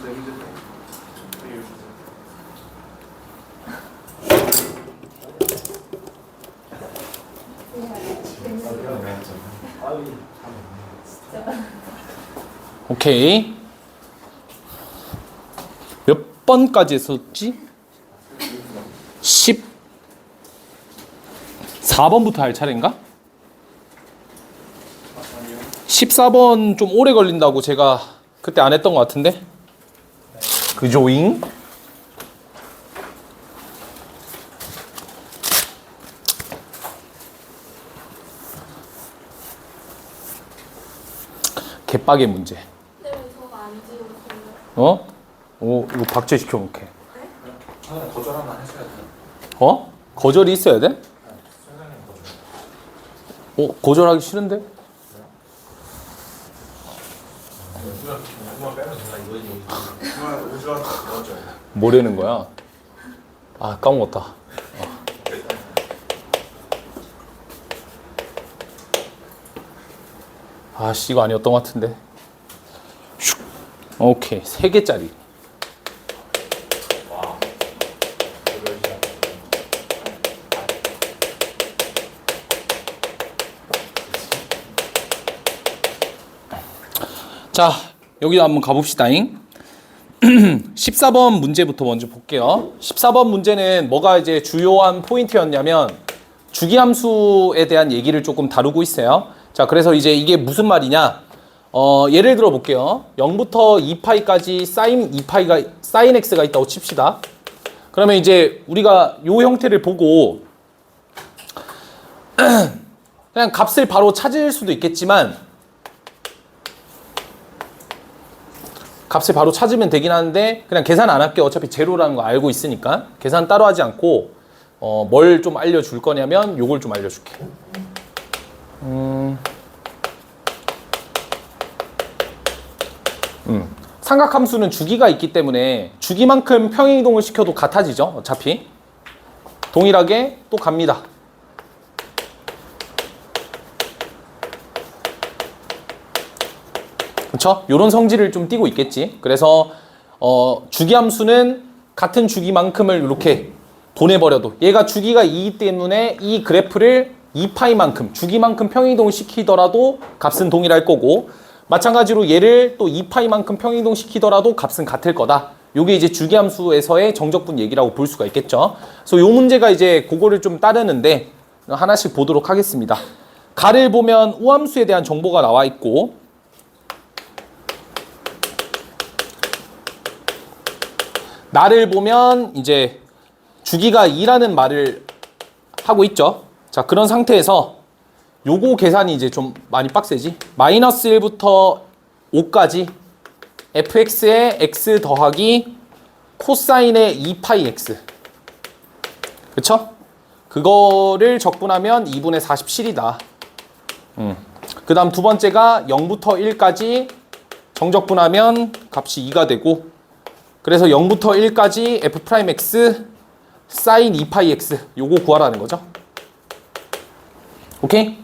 네 문제 되게 오케이. 몇 번까지 했었지? 14번부터 할 차례인가? 14번 좀 오래 걸린다고 제가 그때 안 했던 것 같은데? 그조잉? 개빡의 문제. 네, 저거 안 지웠어요. 어? 오, 이거 박제시켜 놓게. 저는 거절하면 하셔야 돼요. 어? 거절이 있어야 돼? 선생님 거절. 거절하기 싫은데? 한번 빼면 되나 이거지. 정말 오지랖 그거죠. 뭐라는 거야? 아, 까먹었다. 아씨, 이거 아니었던 것 같은데. 슉. 오케이, 3개짜리. 와. 자, 여기 한번 가봅시다잉. 14번 문제부터 먼저 볼게요. 14번 문제는 뭐가 이제 주요한 포인트였냐면 주기함수에 대한 얘기를 조금 다루고 있어요. 자, 그래서 이제 이게 무슨 말이냐? 예를 들어 볼게요. 0부터 2파이까지 사인 x가 있다고 칩시다. 그러면 이제 우리가 요 형태를 보고 그냥 값을 바로 찾을 수도 있겠지만 값을 바로 찾으면 되긴 하는데 그냥 계산 안 할게요. 어차피 제로라는 거 알고 있으니까 계산 따로 하지 않고 뭘 좀 알려줄 거냐면 요걸 좀 알려줄게. 삼각함수는 주기가 있기 때문에 주기만큼 평행이동을 시켜도 같아지죠. 어차피 동일하게 또 갑니다. 그렇죠? 요런 성질을 좀 띠고 있겠지. 그래서 주기함수는 같은 주기만큼을 이렇게 보내버려도 얘가 주기가 2이기 때문에 이 그래프를 2파이만큼 주기만큼 평행이동을 시키더라도 값은 동일할 거고 마찬가지로 얘를 또 2파이만큼 평행이동 시키더라도 값은 같을 거다. 요게 이제 주기함수에서의 정적분 얘기라고 볼 수가 있겠죠. 그래서 요 문제가 이제 그거를 좀 따르는데 하나씩 보도록 하겠습니다. 가를 보면 우함수에 대한 정보가 나와 있고 나를 보면 이제 주기가 2라는 말을 하고 있죠. 자, 그런 상태에서 요거 계산이 이제 좀 많이 빡세지. 마이너스 1부터 5까지 fx의 x 더하기 코사인의 2파이 x. 그쵸? 그거를 적분하면 2분의 47이다. 그 다음 두 번째가 0부터 1까지 정적분하면 값이 2가 되고 그래서 0부터 1까지 f'x 사인 2파이 x 요거 구하라는 거죠. 오케이?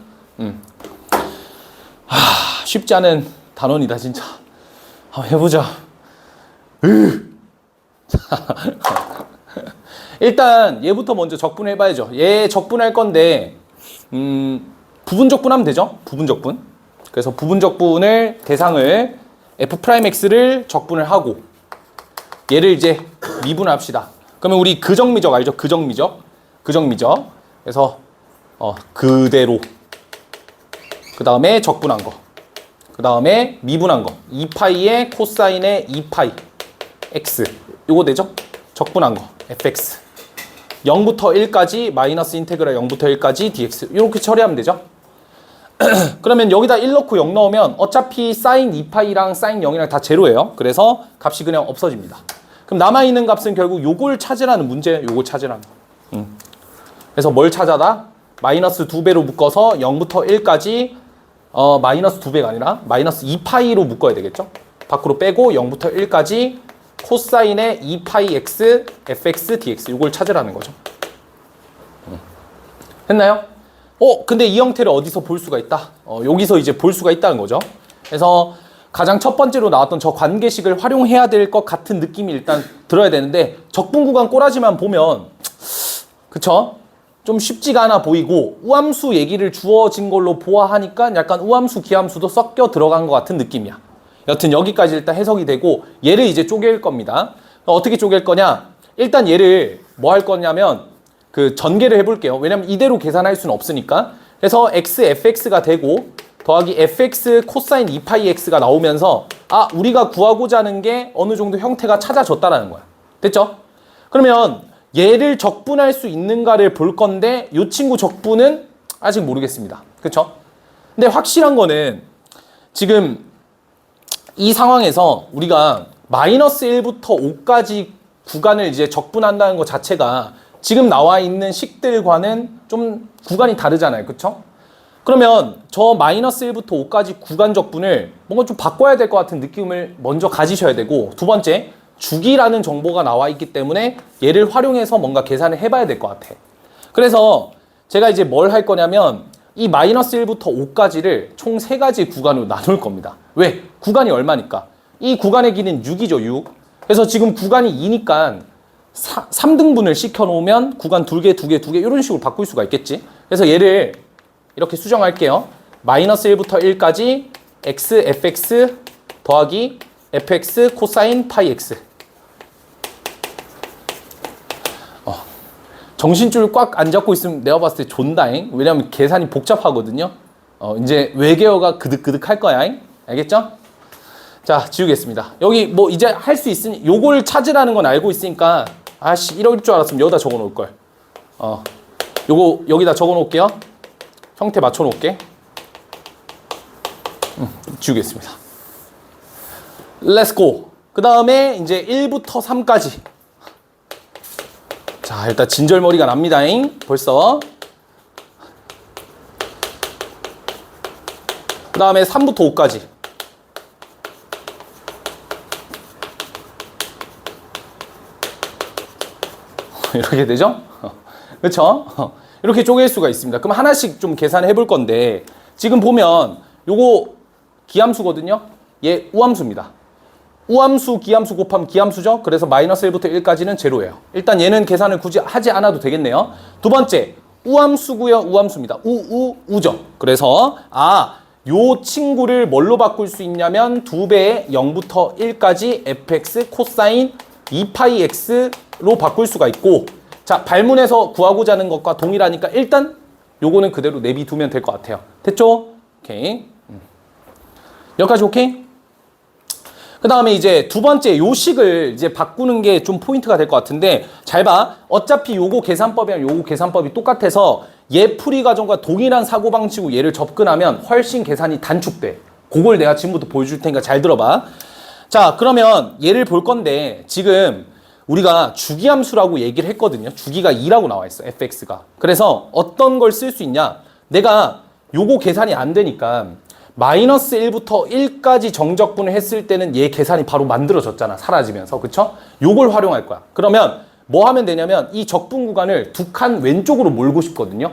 쉽지 않은 단원이다 진짜. 한번 해보자. 일단 얘부터 먼저 적분해봐야죠. 얘 적분할 건데 부분 적분하면 되죠. 부분 적분. 그래서 부분 적분을 대상을 f'x를 적분을 하고 얘를 이제 미분합시다. 그러면 우리 그정미적 알죠? 그정미적. 그래서 그대로. 그 다음에 적분한 거. 그 다음에 미분한 거. 2파이의 코사인의 2파이 x. 요거 되죠? 적분한 거. fx. 0부터 1까지 마이너스 인테그랄 0부터 1까지 dx. 이렇게 처리하면 되죠? 그러면 여기다 1 넣고 0 넣으면 어차피 사인 2파이랑 사인 0이랑 다 제로예요. 그래서 값이 그냥 없어집니다. 그럼 남아있는 값은 결국 요걸 찾으라는 문제예요. 요걸 찾으라는 거. 그래서 뭘 찾아다? 마이너스 2배로 묶어서 0부터 1까지 마이너스 2배가 아니라 마이너스 2파이로 묶어야 되겠죠? 밖으로 빼고 0부터 1까지 코사인의 2파이 x fx dx 요걸 찾으라는 거죠. 했나요? 근데 이 형태를 어디서 볼 수가 있다? 여기서 이제 볼 수가 있다는 거죠. 그래서 가장 첫 번째로 나왔던 저 관계식을 활용해야 될 것 같은 느낌이 일단 들어야 되는데 적분 구간 꼬라지만 보면 그쵸? 좀 쉽지가 않아 보이고 우함수 얘기를 주어진 걸로 보아하니까 약간 우함수, 기함수도 섞여 들어간 것 같은 느낌이야. 여튼 여기까지 일단 해석이 되고 얘를 이제 쪼갤 겁니다. 어떻게 쪼갤 거냐? 일단 얘를 뭐 할 거냐면 그 전개를 해볼게요. 왜냐면 이대로 계산할 수는 없으니까. 그래서 x fx가 되고 더하기 fx 코사인 2파이 x가 나오면서 아 우리가 구하고자 하는 게 어느 정도 형태가 찾아졌다라는 거야. 됐죠? 그러면 얘를 적분할 수 있는가를 볼 건데 이 친구 적분은 아직 모르겠습니다. 그쵸? 근데 확실한 거는 지금 이 상황에서 우리가 마이너스 1부터 5까지 구간을 이제 적분한다는 것 자체가 지금 나와 있는 식들과는 좀 구간이 다르잖아요. 그쵸? 그러면 저 마이너스 1부터 5까지 구간 적분을 뭔가 좀 바꿔야 될 것 같은 느낌을 먼저 가지셔야 되고 두 번째, 주기라는 정보가 나와 있기 때문에 얘를 활용해서 뭔가 계산을 해봐야 될 것 같아. 그래서 제가 이제 뭘 할 거냐면 이 마이너스 1부터 5까지를 총 3가지 구간으로 나눌 겁니다. 왜? 구간이 얼마니까? 이 구간의 길이는 6이죠, 6. 그래서 지금 구간이 2니까 3등분을 시켜놓으면 구간 2개, 2개, 2개 이런 식으로 바꿀 수가 있겠지. 그래서 얘를 이렇게 수정할게요. 마이너스 1부터 1까지 x fx 더하기 fx 코사인 파이 x. 정신줄 꽉 안 잡고 있으면 내가 봤을 때 존다잉. 왜냐면 계산이 복잡하거든요. 이제 외계어가 그득그득 할 거야. 알겠죠? 자, 지우겠습니다. 여기 뭐 이제 할 수 있으니 요걸 찾으라는 건 알고 있으니까 아씨 이럴 줄 알았으면 여기다 적어 놓을 걸. 요거 여기다 적어 놓을게요. 형태 맞춰 놓을게. 지우겠습니다. Let's go. 그 다음에 이제 1부터 3까지. 자, 일단 진절머리가 납니다잉. 벌써. 그 다음에 3부터 5까지. 이렇게 되죠? 그렇죠? 이렇게 쪼갤 수가 있습니다. 그럼 하나씩 좀 계산해 볼 건데 지금 보면 요거 기함수거든요. 얘 우함수입니다. 우함수, 기함수 곱하면 기함수죠. 그래서 마이너스 1부터 1까지는 제로예요. 일단 얘는 계산을 굳이 하지 않아도 되겠네요. 두 번째, 우함수고요. 우함수입니다. 우죠. 그래서 요 친구를 뭘로 바꿀 수 있냐면 2배의 0부터 1까지 fx 코사인 2파이 x로 바꿀 수가 있고 자, 발문에서 구하고자 하는 것과 동일하니까 일단 요거는 그대로 내비두면 될 것 같아요. 됐죠? 오케이. 여기까지 오케이? 그 다음에 이제 두 번째 요식을 이제 바꾸는 게 좀 포인트가 될 것 같은데 잘 봐. 어차피 요거 계산법이랑 요거 계산법이 똑같아서 얘 풀이 과정과 동일한 사고방식으로 얘를 접근하면 훨씬 계산이 단축돼. 그걸 내가 지금부터 보여줄 테니까 잘 들어봐. 자, 그러면 얘를 볼 건데 지금 우리가 주기함수라고 얘기를 했거든요. 주기가 2라고 나와 있어. fx가. 그래서 어떤 걸 쓸 수 있냐. 내가 요거 계산이 안 되니까 마이너스 1부터 1까지 정적분을 했을 때는 얘 계산이 바로 만들어졌잖아. 사라지면서. 그쵸? 요걸 활용할 거야. 그러면 뭐 하면 되냐면 이 적분 구간을 두 칸 왼쪽으로 몰고 싶거든요.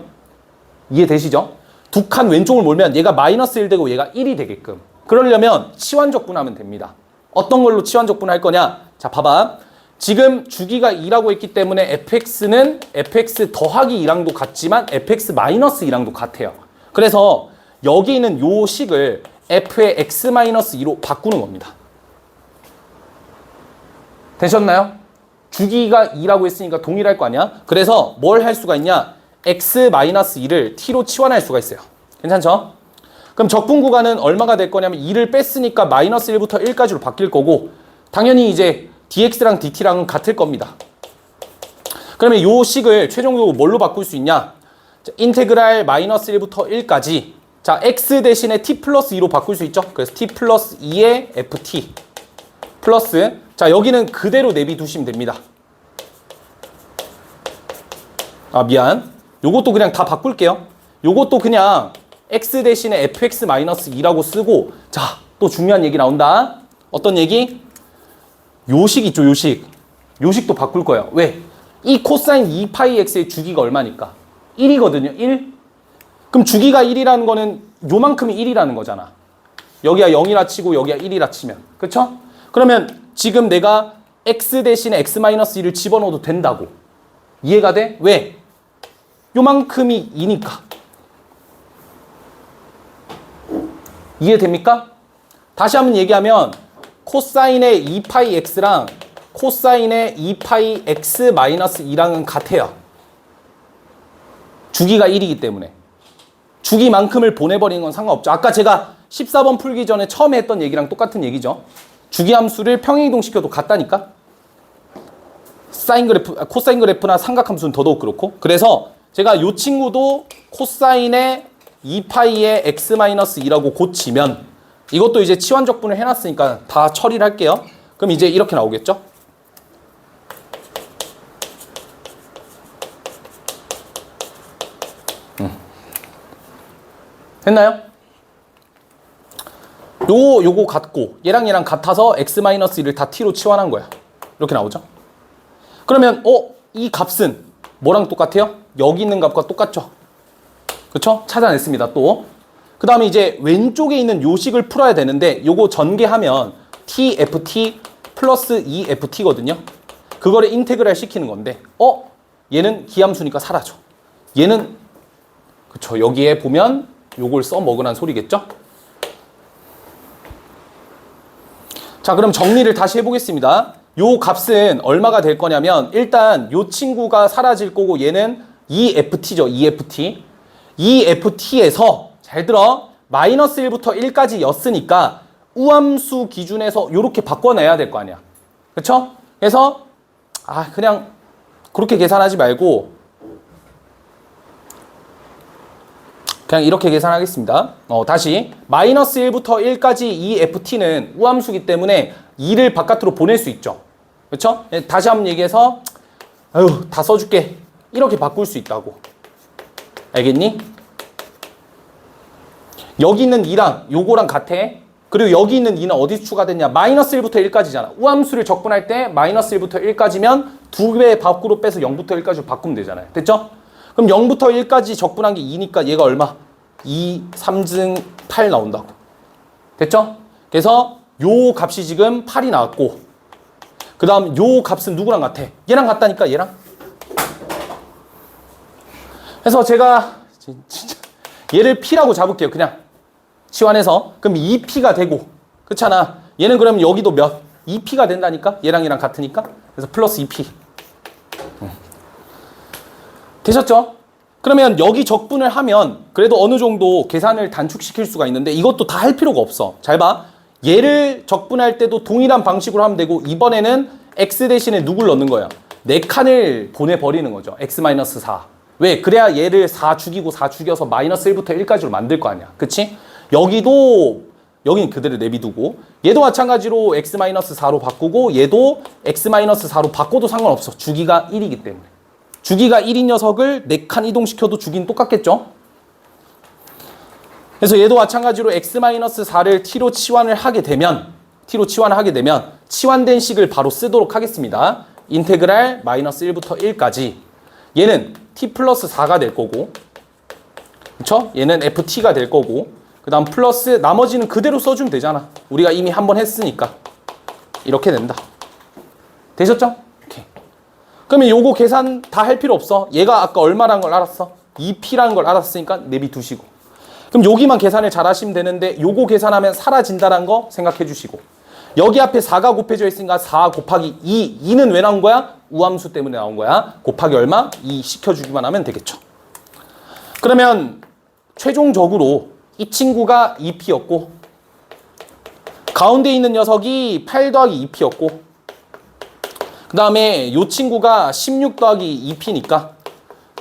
이해되시죠? 두 칸 왼쪽을 몰면 얘가 마이너스 1 되고 얘가 1이 되게끔. 그러려면 치환적분하면 됩니다. 어떤 걸로 치환적분할 거냐? 자, 봐봐. 지금 주기가 2라고 했기 때문에 fx는 fx 더하기 2랑도 같지만 fx 마이너스 2랑도 같아요. 그래서 여기 있는 요 식을 f의 x-2로 바꾸는 겁니다. 되셨나요? 주기가 2라고 했으니까 동일할 거 아니야? 그래서 뭘 할 수가 있냐? x-2를 t로 치환할 수가 있어요. 괜찮죠? 그럼 적분 구간은 얼마가 될 거냐면 2를 뺐으니까 마이너스 1부터 1까지로 바뀔 거고 당연히 이제 dx랑 dt랑은 같을 겁니다. 그러면 요 식을 최종적으로 뭘로 바꿀 수 있냐? 자, 인테그랄 마이너스 1부터 1까지 자, x 대신에 t 플러스 2로 바꿀 수 있죠? 그래서 t 플러스 2의 ft 플러스 자, 여기는 그대로 내비두시면 됩니다. 미안. 요것도 그냥 다 바꿀게요. 요것도 그냥 x 대신에 fx-2라고 쓰고 자, 또 중요한 얘기 나온다. 어떤 얘기? 요식 있죠, 요식. 요식도 바꿀 거예요. 왜? 이 코사인 2파이 x의 주기가 얼마니까? 1이거든요, 1. 그럼 주기가 1이라는 거는 요만큼이 1이라는 거잖아. 여기가 0이라 치고 여기가 1이라 치면. 그쵸? 그러면 지금 내가 x 대신에 x-1을 집어넣어도 된다고. 이해가 돼? 왜? 요만큼이 2니까. 이해됩니까? 다시 한번 얘기하면 코사인의 2파이 x랑 코사인의 2파이 x-2랑은 같아요. 주기가 1이기 때문에. 주기만큼을 보내버리는 건 상관없죠. 아까 제가 14번 풀기 전에 처음에 했던 얘기랑 똑같은 얘기죠. 주기함수를 평행이동시켜도 같다니까. 사인 그래프, 코사인 그래프나 삼각함수는 더더욱 그렇고. 그래서 제가 요 친구도 코사인의 2파이의 x-2라고 고치면 이것도 이제 치환적분을 해놨으니까 다 처리를 할게요. 그럼 이제 이렇게 나오겠죠? 됐나요? 요거 같고 얘랑 같아서 x-1을 다 t로 치환한 거야. 이렇게 나오죠? 그러면 이 값은 뭐랑 똑같아요? 여기 있는 값과 똑같죠? 그쵸? 찾아냈습니다. 또 그 다음에 이제 왼쪽에 있는 요식을 풀어야 되는데 요거 전개하면 tft 플러스 2ft거든요. 그거를 인테그랄 시키는 건데 얘는 기함수니까 사라져. 얘는 그쵸? 여기에 보면 요걸 써먹으란 소리겠죠? 자, 그럼 정리를 다시 해보겠습니다. 요 값은 얼마가 될 거냐면 일단 요 친구가 사라질 거고 얘는 2ft죠. 2ft. 2ft에서 잘 들어. 마이너스 1부터 1까지 였으니까 우함수 기준에서 요렇게 바꿔내야 될 거 아니야. 그쵸? 그래서 그냥 그렇게 계산하지 말고 그냥 이렇게 계산하겠습니다. 다시 마이너스 1부터 1까지 이 ft는 우함수기 때문에 2를 바깥으로 보낼 수 있죠. 그렇죠? 다시 한번 얘기해서 다 써줄게. 이렇게 바꿀 수 있다고. 알겠니? 여기 있는 2랑 요거랑 같아. 그리고 여기 있는 2는 어디서 추가됐냐? 마이너스 1부터 1까지잖아. 우함수를 적분할 때 마이너스 1부터 1까지면 2배 밖으로 빼서 0부터 1까지로 바꾸면 되잖아요. 됐죠? 그럼 0부터 1까지 적분한 게 2니까 얘가 얼마? 2, 3승 8 나온다고. 됐죠? 그래서 요 값이 지금 8이 나왔고 그 다음 요 값은 누구랑 같아? 얘랑 같다니까 얘랑. 그래서 제가 진짜 얘를 P라고 잡을게요. 그냥 치환해서. 그럼 2P가 되고 그렇잖아. 얘는 그럼 여기도 몇? 2P가 된다니까? 얘랑 같으니까. 그래서 플러스 2P. 되셨죠? 그러면 여기 적분을 하면 그래도 어느 정도 계산을 단축시킬 수가 있는데 이것도 다 할 필요가 없어. 잘 봐. 얘를 적분할 때도 동일한 방식으로 하면 되고 이번에는 x 대신에 누굴 넣는 거야? 4칸을 보내버리는 거죠. x-4. 왜? 그래야 얘를 4 죽이고 4 죽여서 마이너스 1부터 1까지로 만들 거 아니야. 그치? 여기는 그대로 내비두고 얘도 마찬가지로 x-4로 바꾸고 얘도 x-4로 바꿔도 상관없어. 주기가 1이기 때문에. 주기가 1인 녀석을 4칸 이동시켜도 주기는 똑같겠죠? 그래서 얘도 마찬가지로 x-4를 t로 치환을 하게 되면 치환된 식을 바로 쓰도록 하겠습니다. 인테그랄 마이너스 1부터 1까지 얘는 t 플러스 4가 될 거고 그쵸? 얘는 ft가 될 거고 그 다음 플러스 나머지는 그대로 써주면 되잖아. 우리가 이미 한번 했으니까 이렇게 된다. 되셨죠? 오케이. 그러면 요거 계산 다 할 필요 없어. 얘가 아까 얼마라는 걸 알았어? 2p라는 걸 알았으니까 내비 두시고 그럼 여기만 계산을 잘 하시면 되는데 요거 계산하면 사라진다는 거 생각해 주시고 여기 앞에 4가 곱해져 있으니까 4 곱하기 2는 왜 나온 거야? 우함수 때문에 나온 거야. 곱하기 얼마? 2 시켜주기만 하면 되겠죠. 그러면 최종적으로 이 친구가 2p였고 가운데 있는 녀석이 8 더하기 2p였고 그 다음에 이 친구가 16 더하기 2p니까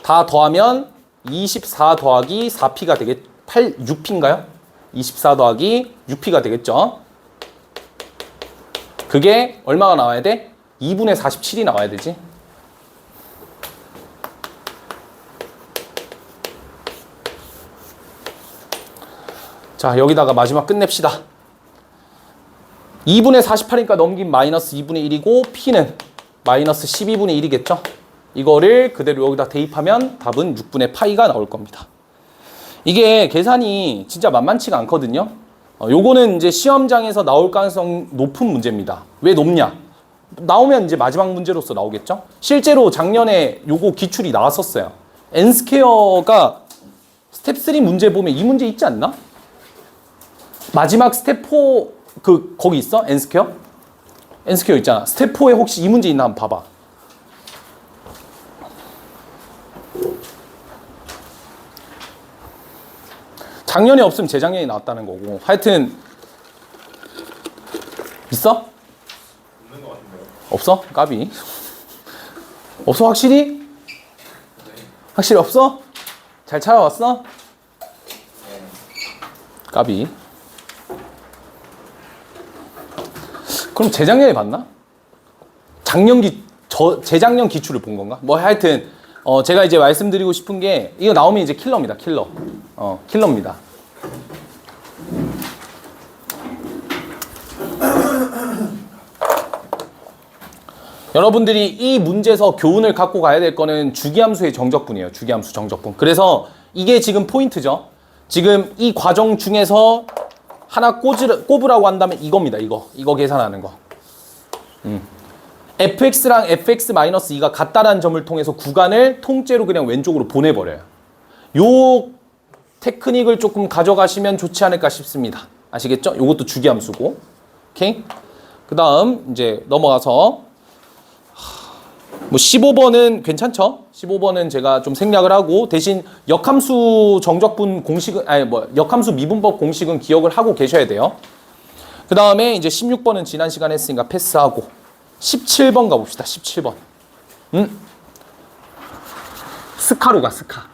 다 더하면 24 더하기 4p가 되겠 6p인가요? 24 더하기 6p가 되겠죠. 그게 얼마가 나와야 돼? 2분의 47이 나와야 되지. 자, 여기다가 마지막 끝냅시다. 2분의 48이니까 넘긴 마이너스 2분의 1이고 P는 마이너스 12분의 1이겠죠. 이거를 그대로 여기다 대입하면 답은 6분의 파이가 나올 겁니다. 이게 계산이 진짜 만만치가 않거든요. 요거는 이제 시험장에서 나올 가능성 높은 문제입니다. 왜 높냐? 나오면 이제 마지막 문제로서 나오겠죠? 실제로 작년에 요거 기출이 나왔었어요. N스퀘어가 스텝 3 문제 보면 이 문제 있지 않나? 마지막 스텝 4 거기 있어? N스퀘어? N스퀘어 있잖아. 스텝 4에 혹시 이 문제 있나 한번 봐봐. 작년에 없으면 재작년에 나왔다는 거고. 하여튼 있어? 없는 것 같은데요? 없어? 까비. 없어 확실히? 확실히 없어? 잘 찾아왔어? 까비. 그럼 재작년에 봤나? 재작년 기출을 본 건가? 뭐 하여튼 제가 이제 말씀드리고 싶은 게 이거 나오면 이제 킬러입니다. 킬러. 킬러입니다. 여러분들이 이 문제에서 교훈을 갖고 가야 될 거는 주기함수의 정적분이에요. 주기함수 정적분. 그래서 이게 지금 포인트죠. 지금 이 과정 중에서 하나 꼽으라고 한다면 이겁니다. 이거 계산하는 거. fx랑 fx-2가 같다라는 점을 통해서 구간을 통째로 그냥 왼쪽으로 보내버려요. 요 테크닉을 조금 가져가시면 좋지 않을까 싶습니다. 아시겠죠? 요것도 주기함수고. 오케이? 그 다음 이제 넘어가서 뭐 15번은 괜찮죠? 15번은 제가 좀 생략을 하고 대신 역함수 정적분 공식은 역함수 미분법 공식은 기억을 하고 계셔야 돼요. 그 다음에 이제 16번은 지난 시간에 했으니까 패스하고 17번 가봅시다. 17번. 스카로 가, 스카.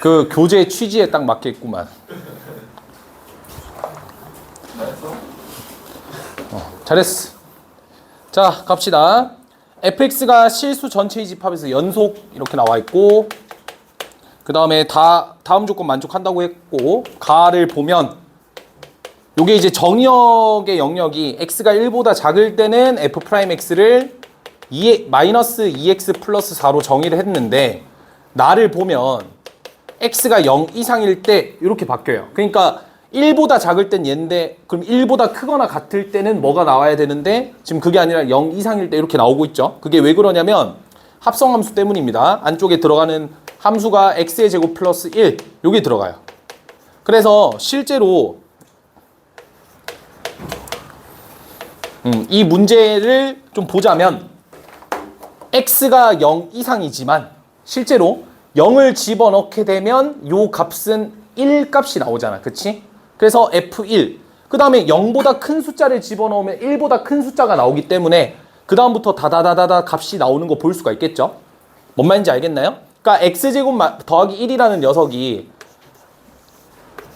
그 교재 취지에 딱 맞겠구만. 잘했어. 자, 갑시다. fx가 실수 전체의 집합에서 연속 이렇게 나와 있고, 그 다음에 다음 조건 만족한다고 했고, 가를 보면 요게 이제 정의역의 영역이 x가 1보다 작을 때는 f'x를 마이너스 2x 플러스 4로 정의를 했는데, 나를 보면 x가 0 이상일 때 이렇게 바뀌어요. 그러니까 1보다 작을 땐 얘인데, 그럼 1보다 크거나 같을 때는 뭐가 나와야 되는데 지금 그게 아니라 0 이상일 때 이렇게 나오고 있죠. 그게 왜 그러냐면 합성함수 때문입니다. 안쪽에 들어가는 함수가 x의 제곱 플러스 1 요게 들어가요. 그래서 실제로 이 문제를 좀 보자면 x가 0 이상이지만 실제로 0을 집어넣게 되면 요 값은 1 값이 나오잖아. 그치? 그래서 F1 그 다음에 0보다 큰 숫자를 집어넣으면 1보다 큰 숫자가 나오기 때문에 그 다음부터 다다다다다 값이 나오는 거 볼 수가 있겠죠? 뭔 말인지 알겠나요? 그러니까 x제곱 더하기 1이라는 녀석이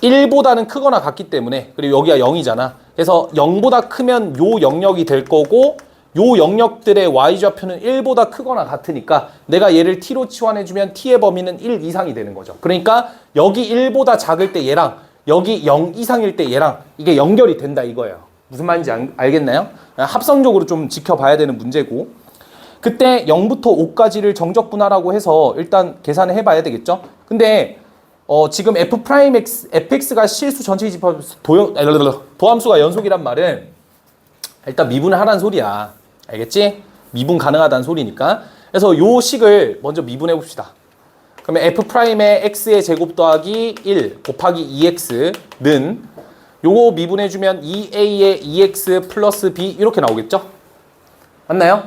1보다는 크거나 같기 때문에, 그리고 여기가 0이잖아. 그래서 0보다 크면 요 영역이 될 거고 요 영역들의 y좌표는 1보다 크거나 같으니까 내가 얘를 t로 치환해주면 t의 범위는 1 이상이 되는 거죠. 그러니까 여기 1보다 작을 때 얘랑 여기 0 이상일 때 얘랑 이게 연결이 된다 이거예요. 무슨 말인지 알겠나요? 합성적으로 좀 지켜봐야 되는 문제고, 그때 0부터 5까지를 정적분하라고 해서 일단 계산을 해봐야 되겠죠. 근데 지금 fx가 실수 전체 집합 도함수가 연속이란 말은 일단 미분을 하라는 소리야. 알겠지? 미분 가능하다는 소리니까. 그래서 요 식을 먼저 미분해 봅시다. 그러면 f'의 x의 제곱 더하기 1 곱하기 2x는 요거 미분해주면 2a의 2x 플러스 b 이렇게 나오겠죠? 맞나요?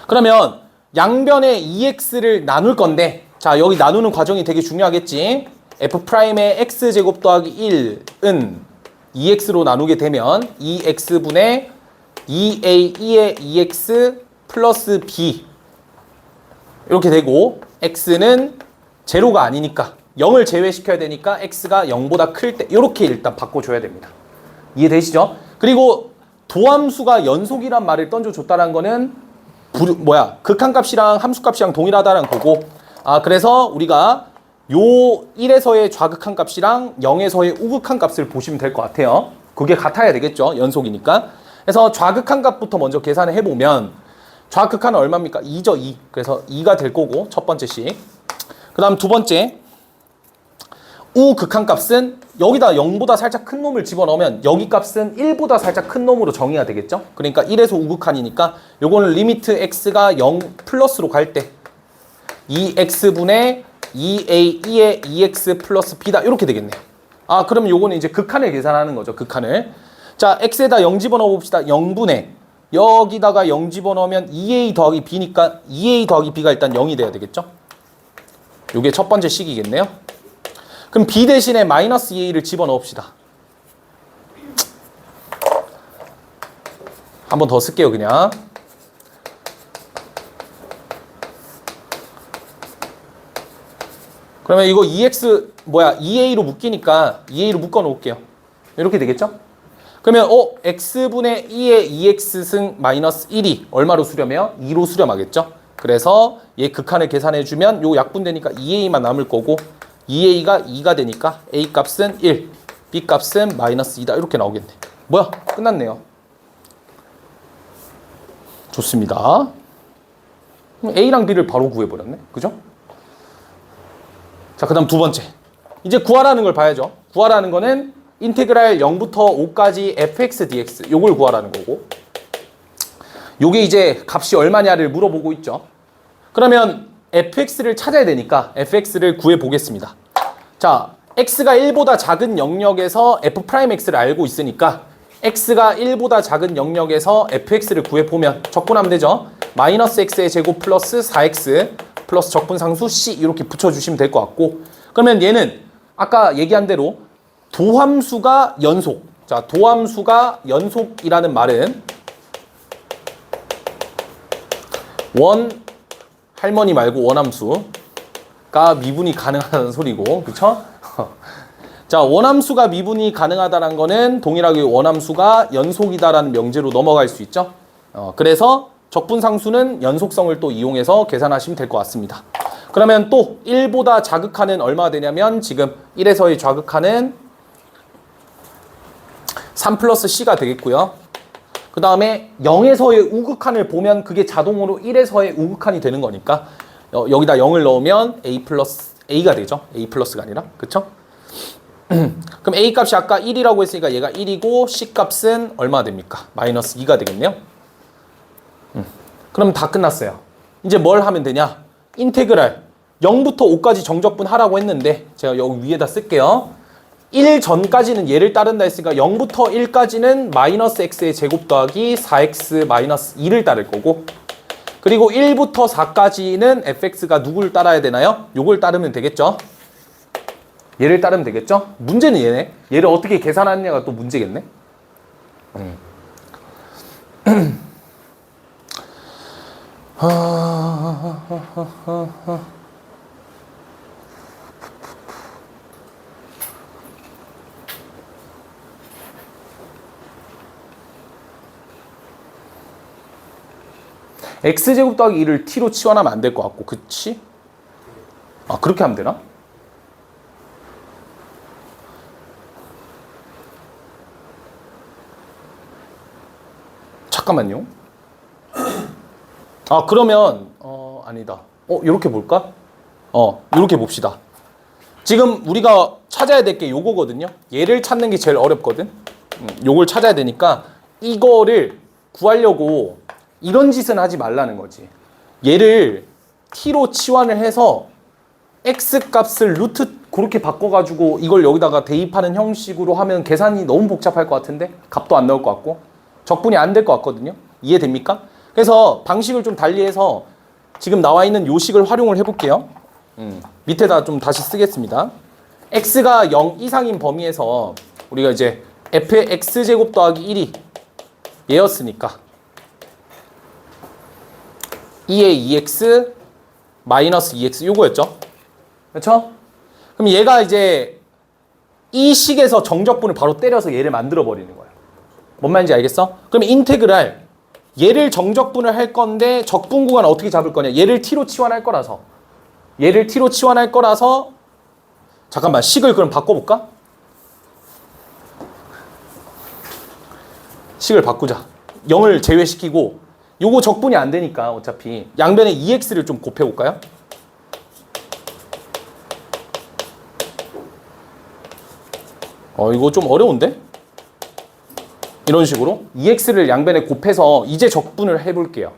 그러면 양변의 2x를 나눌 건데, 자 여기 나누는 과정이 되게 중요하겠지? f'의 x제곱 더하기 1은 2x로 나누게 되면 2x분의 2a2의 2x 플러스 b 이렇게 되고, x는 제로가 아니니까 0을 제외시켜야 되니까 x가 0보다 클 때 이렇게 일단 바꿔줘야 됩니다. 이해되시죠? 그리고 도함수가 연속이란 말을 던져줬다는 거는 극한값이랑 함수값이랑 동일하다는 거고, 그래서 우리가 요 1에서의 좌극한 값이랑 0에서의 우극한 값을 보시면 될 것 같아요. 그게 같아야 되겠죠. 연속이니까. 그래서 좌극한 값부터 먼저 계산을 해보면 좌극한은 얼마입니까? 2죠. 2. 그래서 2가 될 거고 첫 번째 식. 그 다음 두 번째, 우극한값은 여기다 0보다 살짝 큰 놈을 집어넣으면 여기 값은 1보다 살짝 큰 놈으로 정의가 되겠죠? 그러니까 1에서 우극한이니까 요거는 리미트 x가 0 플러스로 갈 때 2x분의 2a2의 2x 플러스 b다 이렇게 되겠네요. 아, 그럼 요거는 이제 극한을 계산하는 거죠. 극한을. 자, x에다 0 집어넣어 봅시다. 0분의 여기다가 0 집어넣으면 2a 더하기 b니까 2a 더하기 b가 일단 0이 돼야 되겠죠? 요게 첫 번째 식이겠네요. 그럼 b 대신에 마이너스 2a를 집어넣읍시다. 한 번 더 쓸게요, 그냥. 그러면 이거 2a로 묶이니까 2a로 묶어 놓을게요. 이렇게 되겠죠? 그러면 x분의 2의 2x승 마이너스 1이 얼마로 수렴해요? 2로 수렴하겠죠? 그래서 얘 극한을 계산해주면 요 약분되니까 2a만 남을 거고 2a가 2가 되니까 a 값은 1, b 값은 마이너스 2다 이렇게 나오겠네. 뭐야? 끝났네요. 좋습니다. a랑 b를 바로 구해버렸네. 그죠? 자, 그 다음 두 번째. 이제 구하라는 걸 봐야죠. 구하라는 거는 인테그랄 0부터 5까지 fx dx 요걸 구하라는 거고, 요게 이제 값이 얼마냐를 물어보고 있죠. 그러면 fx를 찾아야 되니까 fx를 구해 보겠습니다. 자, x가 1보다 작은 영역에서 f'x를 알고 있으니까 x가 1보다 작은 영역에서 fx를 구해 보면 적분하면 되죠. 마이너스 x의 제곱 플러스 4x 플러스 적분상수 c 이렇게 붙여주시면 될 것 같고, 그러면 얘는 아까 얘기한 대로 도함수가 연속. 자, 도함수가 연속이라는 말은 할머니 말고 원함수가 미분이 가능하다는 소리고, 그쵸? 자, 원함수가 미분이 가능하다는 거는 동일하게 원함수가 연속이다라는 명제로 넘어갈 수 있죠. 그래서 적분상수는 연속성을 또 이용해서 계산하시면 될 것 같습니다. 그러면 또 1보다 자극하는 얼마가 되냐면 지금 1에서의 좌극하는 3 플러스 c가 되겠고요. 그 다음에 0에서의 우극한을 보면 그게 자동으로 1에서의 우극한이 되는 거니까 여기다 0을 넣으면 a 플러스 a가 되죠. a 플러스가 아니라. 그쵸? 그럼 a 값이 아까 1이라고 했으니까 얘가 1이고 c 값은 얼마 됩니까? 마이너스 2가 되겠네요. 그럼 다 끝났어요. 이제 뭘 하면 되냐? 인테그랄 0부터 5까지 정적분 하라고 했는데 제가 여기 위에다 쓸게요. 1 전까지는 얘를 따른다 했으니까 0부터 1까지는 마이너스 x의 제곱 더하기 4x 마이너스 2를 따를 거고, 그리고 1부터 4까지는 fx가 누구를 따라야 되나요? 요걸 따르면 되겠죠? 얘를 따르면 되겠죠? 문제는 얘네. 얘를 어떻게 계산하느냐가 또 문제겠네. x제곱 더하기 2를 t로 치환하면 안 될 것 같고, 그치? 아, 그렇게 하면 되나? 잠깐만요. 아, 그러면 아니다. 요렇게 볼까? 요렇게 봅시다. 지금 우리가 찾아야 될 게 요거거든요. 얘를 찾는 게 제일 어렵거든. 요걸 찾아야 되니까 이거를 구하려고 이런 짓은 하지 말라는 거지. 얘를 t로 치환을 해서 x 값을 루트 그렇게 바꿔가지고 이걸 여기다가 대입하는 형식으로 하면 계산이 너무 복잡할 것 같은데 값도 안 나올 것 같고 적분이 안 될 것 같거든요. 이해됩니까? 그래서 방식을 좀 달리해서 지금 나와 있는 요식을 활용을 해볼게요. 밑에다 좀 다시 쓰겠습니다. x가 0 이상인 범위에서 우리가 이제 f의 x제곱 더하기 1이 얘였으니까 2의 2x 마이너스 2x 요거였죠. 그렇죠? 그럼 얘가 이제 이 식에서 정적분을 바로 때려서 얘를 만들어 버리는 거예요. 뭔 말인지 알겠어? 그럼 인테그랄 얘를 정적분을 할 건데 적분 구간을 어떻게 잡을 거냐? 얘를 t로 치환할 거라서 잠깐만 식을 그럼 바꿔볼까? 식을 바꾸자. 0을 제외시키고 요거 적분이 안 되니까 어차피 양변에 2x를 좀 곱해볼까요? 이거 좀 어려운데? 이런 식으로 2x를 양변에 곱해서 이제 적분을 해볼게요.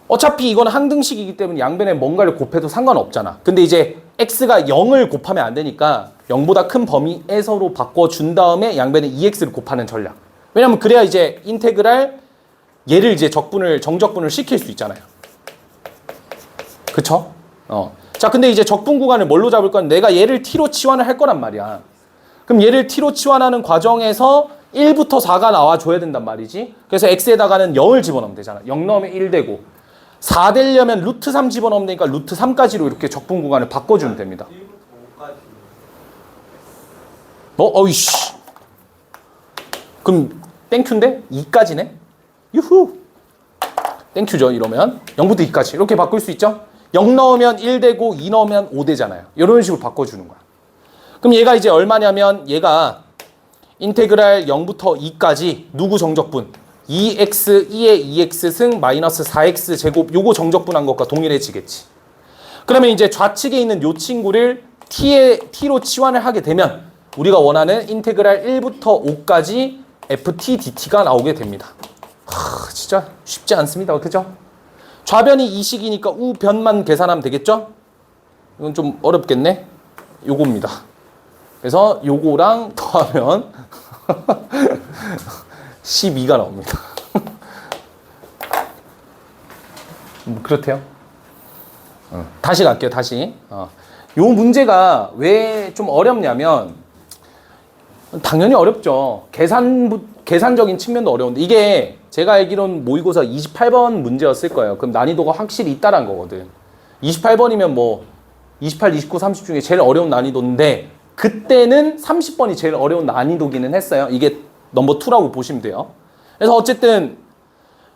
어차피 이건 항등식이기 때문에 양변에 뭔가를 곱해도 상관없잖아. 근데 이제 x가 0을 곱하면 안 되니까 0보다 큰 범위에서로 바꿔준 다음에 양변에 2x를 곱하는 전략. 왜냐면 그래야 이제 인테그랄 얘를 이제 정적분을 시킬 수 있잖아요. 그쵸? 자, 근데 이제 적분 구간을 뭘로 잡을 건 내가 얘를 t로 치환을 할 거란 말이야. 그럼 얘를 t로 치환하는 과정에서 1부터 4가 나와줘야 된단 말이지. 그래서 x에다가는 0을 집어넣으면 되잖아. 0 넣으면 1 되고 4 되려면 루트 3 집어넣으면 되니까 루트 3까지로 이렇게 적분 구간을 바꿔주면 됩니다. 1부터 5까지. 어이씨. 그럼 땡큐인데? 2까지네? 유후. 땡큐죠, 이러면. 0부터 2까지. 이렇게 바꿀 수 있죠? 0 넣으면 1 되고 2 넣으면 5 되잖아요. 이런 식으로 바꿔주는 거야. 그럼 얘가 이제 얼마냐면 얘가 인테그랄 0부터 2까지 누구 정적분? 2x, 2의 2x 승 마이너스 4x 제곱 요거 정적분한 것과 동일해지겠지. 그러면 이제 좌측에 있는 요 친구를 t로 치환을 하게 되면 우리가 원하는 인테그랄 1부터 5까지 ft dt가 나오게 됩니다. 진짜 쉽지 않습니다. 그죠? 좌변이 이 식이니까 우변만 계산하면 되겠죠? 이건 좀 어렵겠네. 요겁니다. 그래서 요거랑 더하면 12가 나옵니다. 그렇대요. 다시 갈게요. 다시. 요 문제가 왜 좀 어렵냐면 당연히 어렵죠. 계산적인 측면도 어려운데 이게 제가 알기로는 모의고사 28번 문제였을 거예요. 그럼 난이도가 확실히 있다란 거거든. 28번이면 뭐 28, 29, 30 중에 제일 어려운 난이도인데 그때는 30번이 제일 어려운 난이도기는 했어요. 이게 넘버 2라고 보시면 돼요. 그래서 어쨌든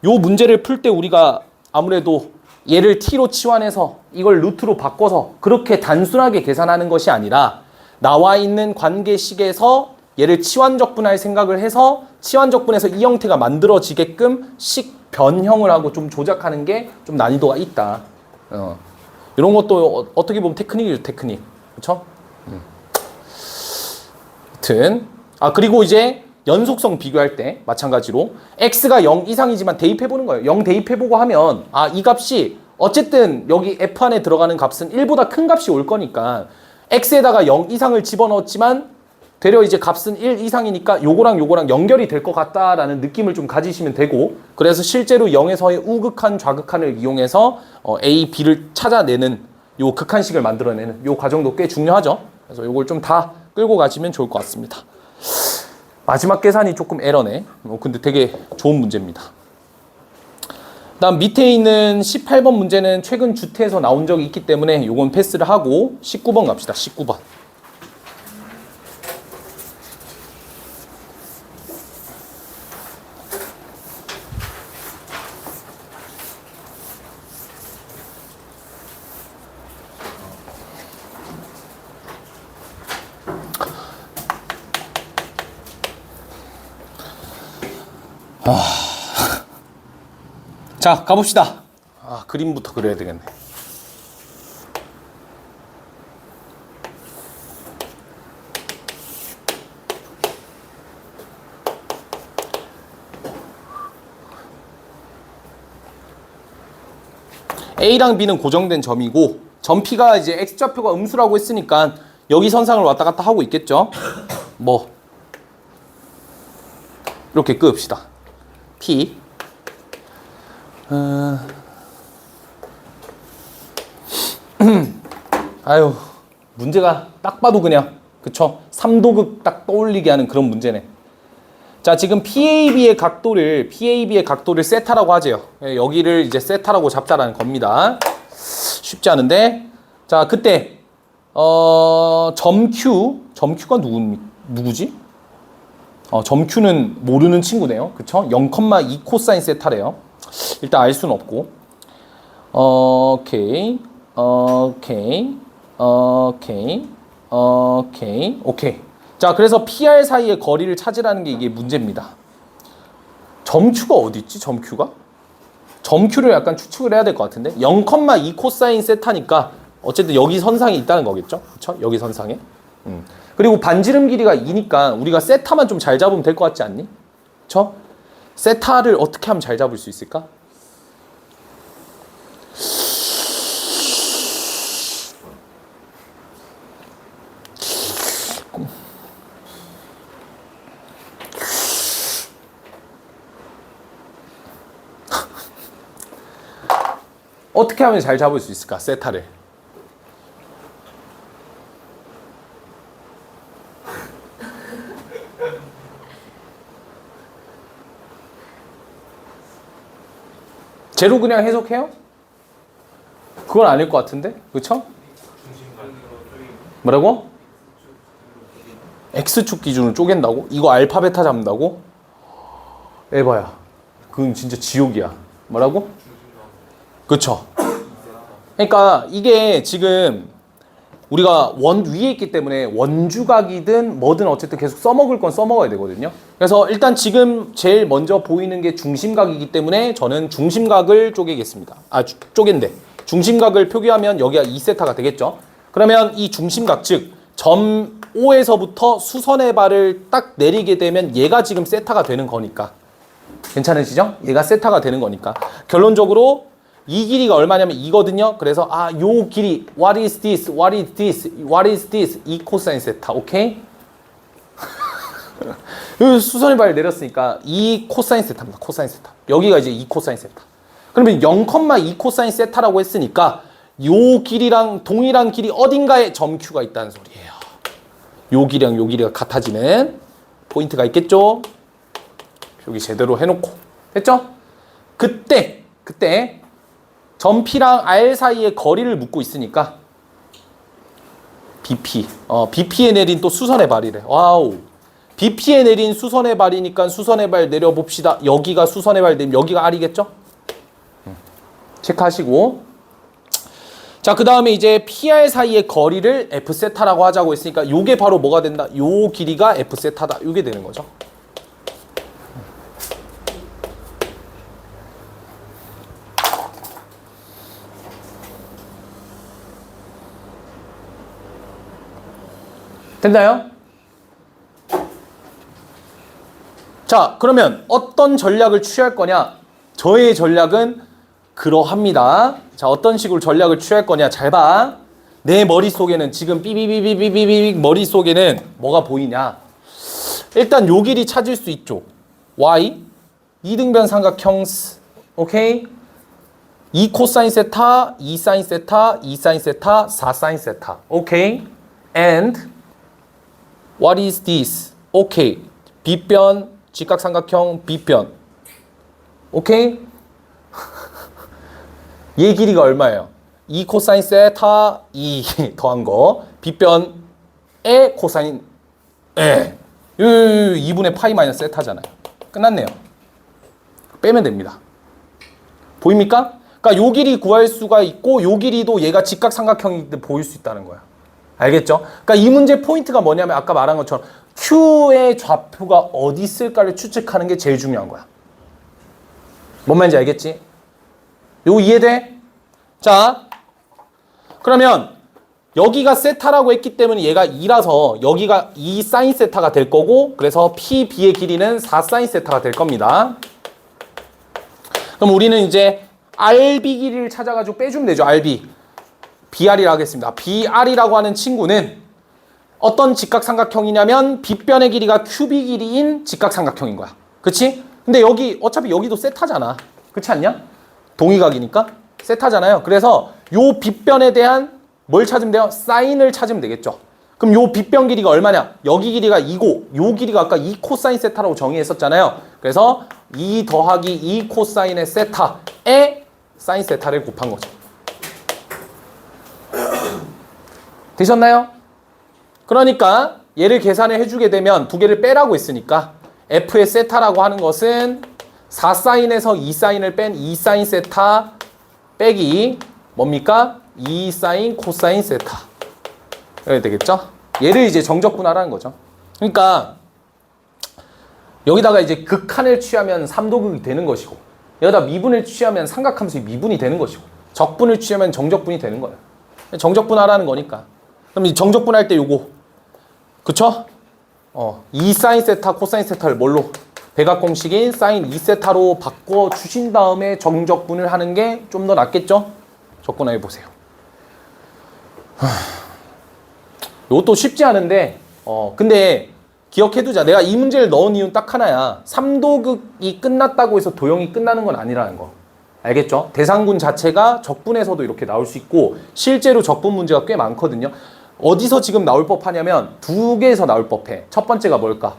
요 문제를 풀 때 우리가 아무래도 얘를 t로 치환해서 이걸 루트로 바꿔서 그렇게 단순하게 계산하는 것이 아니라 나와 있는 관계식에서 얘를 치환적분할 생각을 해서 치환적분해서 이 형태가 만들어지게끔 식 변형을 하고 좀 조작하는 게 좀 난이도가 있다. 이런 것도 어떻게 보면 테크닉이죠, 테크닉. 그렇죠? 하여튼 그리고 이제 연속성 비교할 때 마찬가지로 x가 0 이상이지만 대입해보는 거예요. 0 대입해보고 하면 이 값이 어쨌든 여기 f 안에 들어가는 값은 1보다 큰 값이 올 거니까 x에다가 0 이상을 집어넣었지만 되려 이제 값은 1 이상이니까 요거랑 연결이 될 것 같다라는 느낌을 좀 가지시면 되고 그래서 실제로 0에서의 우극한 좌극한을 이용해서 a, b를 찾아내는 요 극한식을 만들어내는 요 과정도 꽤 중요하죠. 그래서 요걸 좀 다 끌고 가시면 좋을 것 같습니다. 마지막 계산이 조금 에러네. 근데 되게 좋은 문제입니다. 다음 밑에 있는 18번 문제는 최근 주태에서 나온 적이 있기 때문에 요건 패스를 하고 19번 갑시다. 19번. 자, 가봅시다. 그림부터 그려야 되겠네. A랑 B는 고정된 점이고 점 P가 이제 X좌표가 음수라고 했으니까 여기 선상을 왔다 갔다 하고 있겠죠. 뭐 이렇게 끄읍시다. P 아유 문제가 딱 봐도 그냥 그쵸? 3도극 딱 떠올리게 하는 그런 문제네. 자, 지금 PAB의 각도를 세타라고 하죠. 여기를 이제 세타라고 잡자라는 겁니다. 쉽지 않은데 자, 그때 점 Q가 누구지? 점 Q는 모르는 친구네요. 그쵸? 0,2 코사인 세타래요. 일단 알 수는 없고. 오케이. 자, 그래서 PR 사이의 거리를 찾으라는 게 이게 문제입니다. 점 Q가 어디 있지? 점 Q가? 점 Q를 약간 추측을 해야 될 것 같은데 0,2 코사인 세타니까 어쨌든 여기 선상에 있다는 거겠죠? 그쵸? 여기 선상에. 그리고 반지름 길이가 2니까 우리가 세타만 좀 잘 잡으면 될 것 같지 않니? 그쵸? 세타를 어떻게 하면 잘 잡을 수 있을까? 어떻게 하면 잘 잡을 수 있을까? 세타를. 제로 그냥 해석해요? 그건 아닐 것 같은데? 그쵸? 뭐라고? X축 기준으로 쪼갠다고? 이거 알파 베타 잡는다고? 에바야. 그건 진짜 지옥이야. 뭐라고? 그쵸? 그러니까 이게 지금 우리가 원 위에 있기 때문에 원주각이든 뭐든 어쨌든 계속 써먹을 건 써먹어야 되거든요. 그래서 일단 지금 제일 먼저 보이는 게 중심각이기 때문에 저는 중심각을 쪼개겠습니다. 쪼갠데 중심각을 표기하면 여기가 2세타가 되겠죠. 그러면 이 중심각 즉 점 O에서부터 수선의 발을 딱 내리게 되면 얘가 지금 세타가 되는 거니까 괜찮으시죠? 얘가 세타가 되는 거니까 결론적으로 이 길이가 얼마냐면 이거든요. 그래서 요 길이 what is this? What is this? What is this? 이 코사인 세타. 오케이? 여기 수선의 발 내렸으니까 이 코사인 세타입니다. 코사인 세타. 여기가 이제 이 코사인 세타. 그러면 0,2 코사인 세타라고 했으니까 요 길이랑 동일한 길이 어딘가에 점 Q가 있다는 소리예요. 요 길이랑 요 길이가 같아지는 포인트가 있겠죠? 여기 제대로 해놓고 됐죠? 그때 점 P랑 R 사이의 거리를 묻고 있으니까 BP BP에 내린 또 수선의 발이래. 와우. BP에 내린 수선의 발이니까 수선의 발 내려봅시다. 여기가 수선의 발 내리면 여기가 R이겠죠? 체크하시고 자, 그 다음에 이제 PR 사이의 거리를 F세타라고 하자고 했으니까 요게 바로 뭐가 된다? 요 길이가 F세타다. 요게 되는 거죠. 됐나요? 자, 그러면 어떤 전략을 취할 거냐? 저의 전략은 그러합니다. 자, 어떤 식으로 전략을 취할 거냐? 잘 봐. 내 머릿속에는 지금 삐비비비비비비 머릿속에는 뭐가 보이냐? 일단 요 길이 찾을 수 있죠. Y 이등변 삼각형 오케이? 2 코사인 세타, 2 사인 세타, 2 사인 세타, 4 사인 세타. 오케이? And what is this? 오케이. B변 직각삼각형 B변. 오케이? 얘 길이가 얼마예요? 2 코사인 세타 2 더한 거 B변 에 코사인 에 2분의 파이 마이너스 세타잖아요. 끝났네요. 빼면 됩니다. 보입니까? 그러니까 요 길이 구할 수가 있고 요 길이도 얘가 직각삼각형이 보일 수 있다는 거야. 알겠죠? 그러니까 이 문제 포인트가 뭐냐면 아까 말한 것처럼 Q의 좌표가 어디 있을까를 추측하는 게 제일 중요한 거야. 뭔 말인지 알겠지? 요거 이해돼? 자, 그러면 여기가 세타라고 했기 때문에 얘가 2라서 여기가 2 사인 세타가 될 거고 그래서 PB의 길이는 4 사인 세타가 될 겁니다. 그럼 우리는 이제 RB 길이를 찾아가지고 빼주면 되죠. RB. BR이라고 하겠습니다. BR이라고 하는 친구는 어떤 직각삼각형이냐면 B변의 길이가 QB 길이인 직각삼각형인 거야. 그치? 근데 여기 어차피 여기도 세타잖아. 그렇지 않냐? 동의각이니까 세타잖아요. 그래서 요 B변에 대한 뭘 찾으면 돼요? 사인을 찾으면 되겠죠. 그럼 요 B변 길이가 얼마냐? 여기 길이가 2고 요 길이가 아까 2 코사인 세타라고 정의했었잖아요. 그래서 2 더하기 2 코사인의 세타에 사인 세타를 곱한 거죠. 되셨나요? 그러니까 얘를 계산을 해주게 되면 두 개를 빼라고 했으니까 F의 세타라고 하는 것은 4사인에서 2사인을 뺀 2사인 세타 빼기 뭡니까? 2사인 코사인 세타. 이렇게 되겠죠? 얘를 이제 정적분하라는 거죠. 그러니까 여기다가 이제 극한을 취하면 3도극이 되는 것이고 여기다 미분을 취하면 삼각함수의 미분이 되는 것이고 적분을 취하면 정적분이 되는 거예요. 정적분하라는 거니까. 그럼 이 정적분할 때 요거 그쵸? 2 사인 세타 코사인 세타를 뭘로? 백악공식인 사인 2세타로 바꿔주신 다음에 정적분을 하는 게 좀 더 낫겠죠? 접근해 보세요. 이것도 쉽지 않은데 근데 기억해두자. 내가 이 문제를 넣은 이유는 딱 하나야. 3도극이 끝났다고 해서 도형이 끝나는 건 아니라는 거. 알겠죠? 대상군 자체가 적분에서도 이렇게 나올 수 있고 실제로 적분 문제가 꽤 많거든요. 어디서 지금 나올 법하냐면 두 개에서 나올 법해. 첫 번째가 뭘까?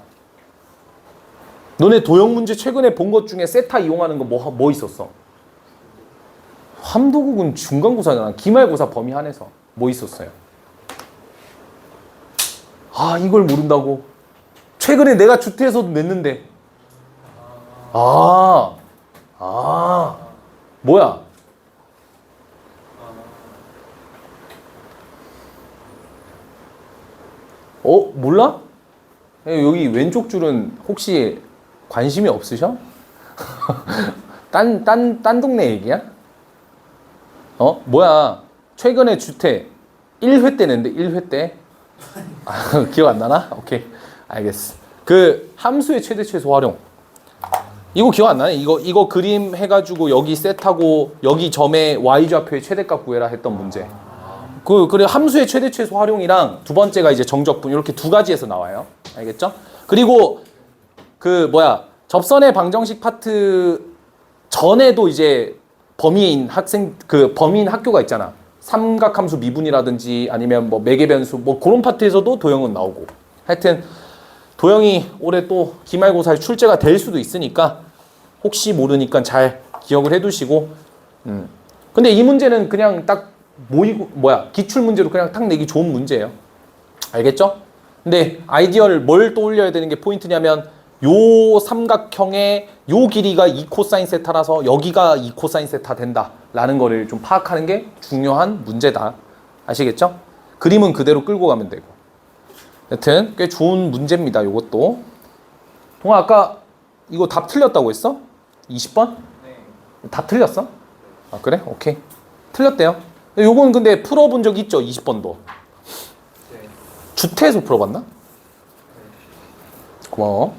너네 도형 문제 최근에 본 것 중에 세타 이용하는 거 뭐 있었어? 함도국은 중간고사잖아. 기말고사 범위 안에서 뭐 있었어요? 아, 이걸 모른다고? 최근에 내가 주태에서도 냈는데. 뭐야? 몰라? 여기 왼쪽 줄은 혹시 관심이 없으셔? 딴 동네 얘기야? 뭐야? 최근에 주태 1회 때 냈는데 1회 때? 기억 안 나나? 오케이. 알겠어. 그 함수의 최대 최소 활용. 이거 기억 안 나네? 이거 그림 해가지고 여기 셋하고 여기 점의 y좌표의 최대값 구해라 했던 문제. 그래 함수의 최대 최소 활용이랑 두 번째가 이제 정적분 이렇게 두 가지에서 나와요. 알겠죠? 그리고 접선의 방정식 파트 전에도 이제 범위인 학교가 있잖아. 삼각함수 미분이라든지 아니면 뭐 매개변수 그런 파트에서도 도형은 나오고. 하여튼 도형이 올해 또 기말고사에 출제가 될 수도 있으니까 혹시 모르니까 잘 기억을 해두시고. 근데 이 문제는 그냥 딱 기출 문제로 그냥 딱 내기 좋은 문제예요. 알겠죠? 근데 아이디어를 뭘 떠올려야 되는 게 포인트냐면 요 삼각형의 요 길이가 2코사인 세타라서 여기가 2코사인 세타 된다라는 거를 좀 파악하는 게 중요한 문제다. 아시겠죠? 그림은 그대로 끌고 가면 되고. 여튼 꽤 좋은 문제입니다. 요것도. 동아 아까 이거 답 틀렸다고 했어? 20번? 네. 답 틀렸어? 아 그래? 오케이. 틀렸대요. 요건 근데 풀어본 적 있죠? 20번도. 네. 주태에서 풀어봤나? 고마워.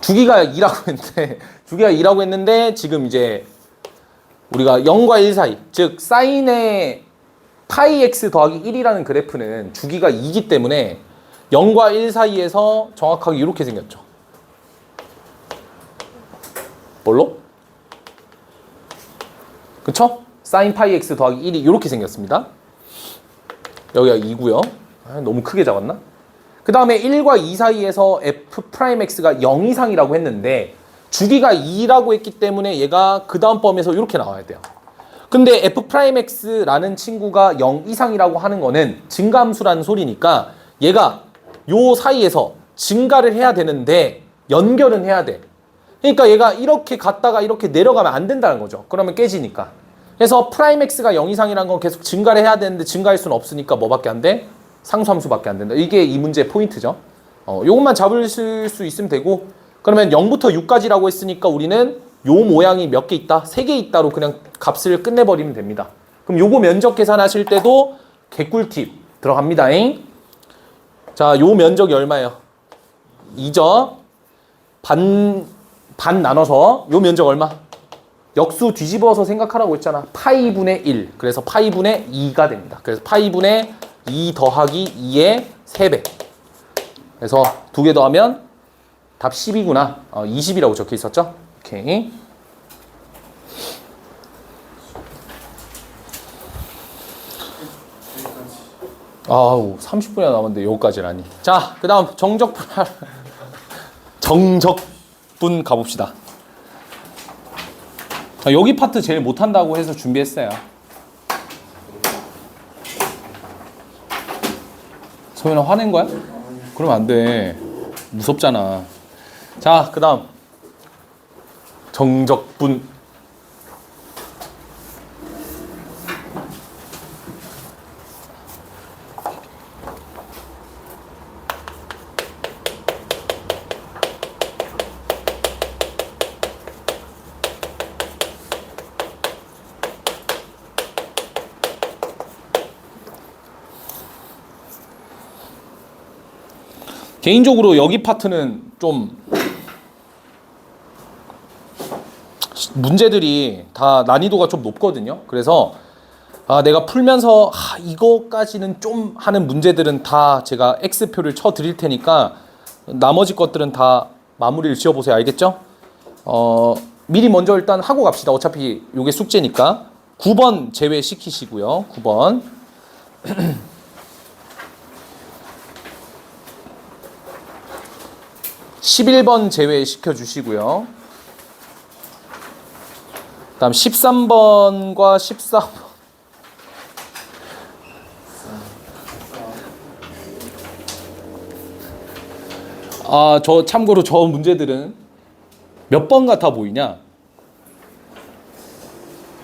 주기가 2라고 했는데 지금 이제 우리가 0과 1 사이, 즉 사인의 파이 x 더하기 1이라는 그래프는 주기가 2기 때문에 0과 1 사이에서 정확하게 이렇게 생겼죠. 뭘로? 그쵸? 사인 파이 x 더하기 1이 이렇게 생겼습니다. 여기가 2고요. 너무 크게 잡았나? 그 다음에 1과 2 사이에서 f'x가 0 이상이라고 했는데 주기가 2라고 했기 때문에 얘가 그 다음 범위에서 이렇게 나와야 돼요. 근데 f'x라는 친구가 0 이상이라고 하는 거는 증가함수라는 소리니까 얘가 요 사이에서 증가를 해야 되는데 연결은 해야 돼. 그러니까 얘가 이렇게 갔다가 이렇게 내려가면 안 된다는 거죠. 그러면 깨지니까. 그래서 프라임 x가 0 이상이라는 건 계속 증가를 해야 되는데 증가할 수는 없으니까 뭐밖에 안 돼? 상수함수밖에 안 된다. 이게 이 문제의 포인트죠. 요것만 잡으실 수 있으면 되고, 그러면 0부터 6까지라고 했으니까 우리는 요 모양이 몇 개 있다? 3개 있다로 그냥 값을 끝내버리면 됩니다. 그럼 요거 면적 계산하실 때도 개꿀팁 들어갑니다. 자, 요 면적이 얼마예요? 2죠. 반 나눠서 요 면적 얼마? 역수 뒤집어서 생각하라고 했잖아. 파이분의 1. 그래서 파이분의 2가 됩니다. 그래서 파이분의 2 더하기 2의 3배. 그래서 두 개 더하면 답 10이구나. 20이라고 적혀 있었죠? 오케이. 아우, 30분이나 남았는데 여기까지라니. 자, 그 다음 정적분 가봅시다. 자, 여기 파트 제일 못한다고 해서 준비했어요. 소연아 화낸 거야? 그러면 안 돼. 무섭잖아. 자, 그 다음 정적분. 개인적으로 여기 파트는 좀 문제들이 다 난이도가 좀 높거든요. 그래서 내가 풀면서 이거까지는 좀 하는 문제들은 다 제가 X표를 쳐 드릴 테니까 나머지 것들은 다 마무리를 지어 보세요. 알겠죠? 미리 먼저 일단 하고 갑시다. 어차피 이게 숙제니까. 9번 제외시키시고요. 9번. 11번 제외시켜 주시고요. 그다음 13번과 14번. 저 참고로 저 문제들은 몇 번 같아 보이냐?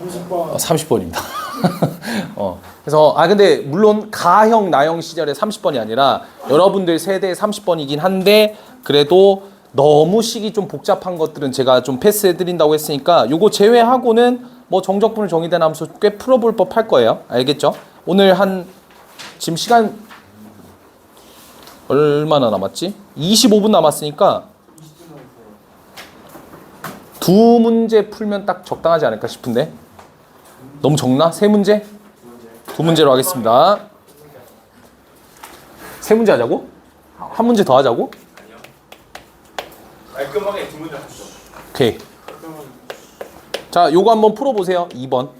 30번. 30번입니다. 그래서 근데 물론 가형 나형 시절에 30번이 아니라 여러분들 세대에 30번이긴 한데 그래도 너무 식이 좀 복잡한 것들은 제가 좀 패스해 드린다고 했으니까 요거 제외하고는 뭐 정적분을 정의된 함수 꽤 풀어볼 법할 거예요. 알겠죠? 오늘 지금 시간 얼마나 남았지? 25분 남았으니까 두 문제 풀면 딱 적당하지 않을까 싶은데 너무 적나? 세 문제? 두 문제로 하겠습니다. 세 문제 하자고? 한 문제 더 하자고? 깔끔하게 두 문제 하시죠. 오케이. 자, 요거 한번 풀어보세요. 2번.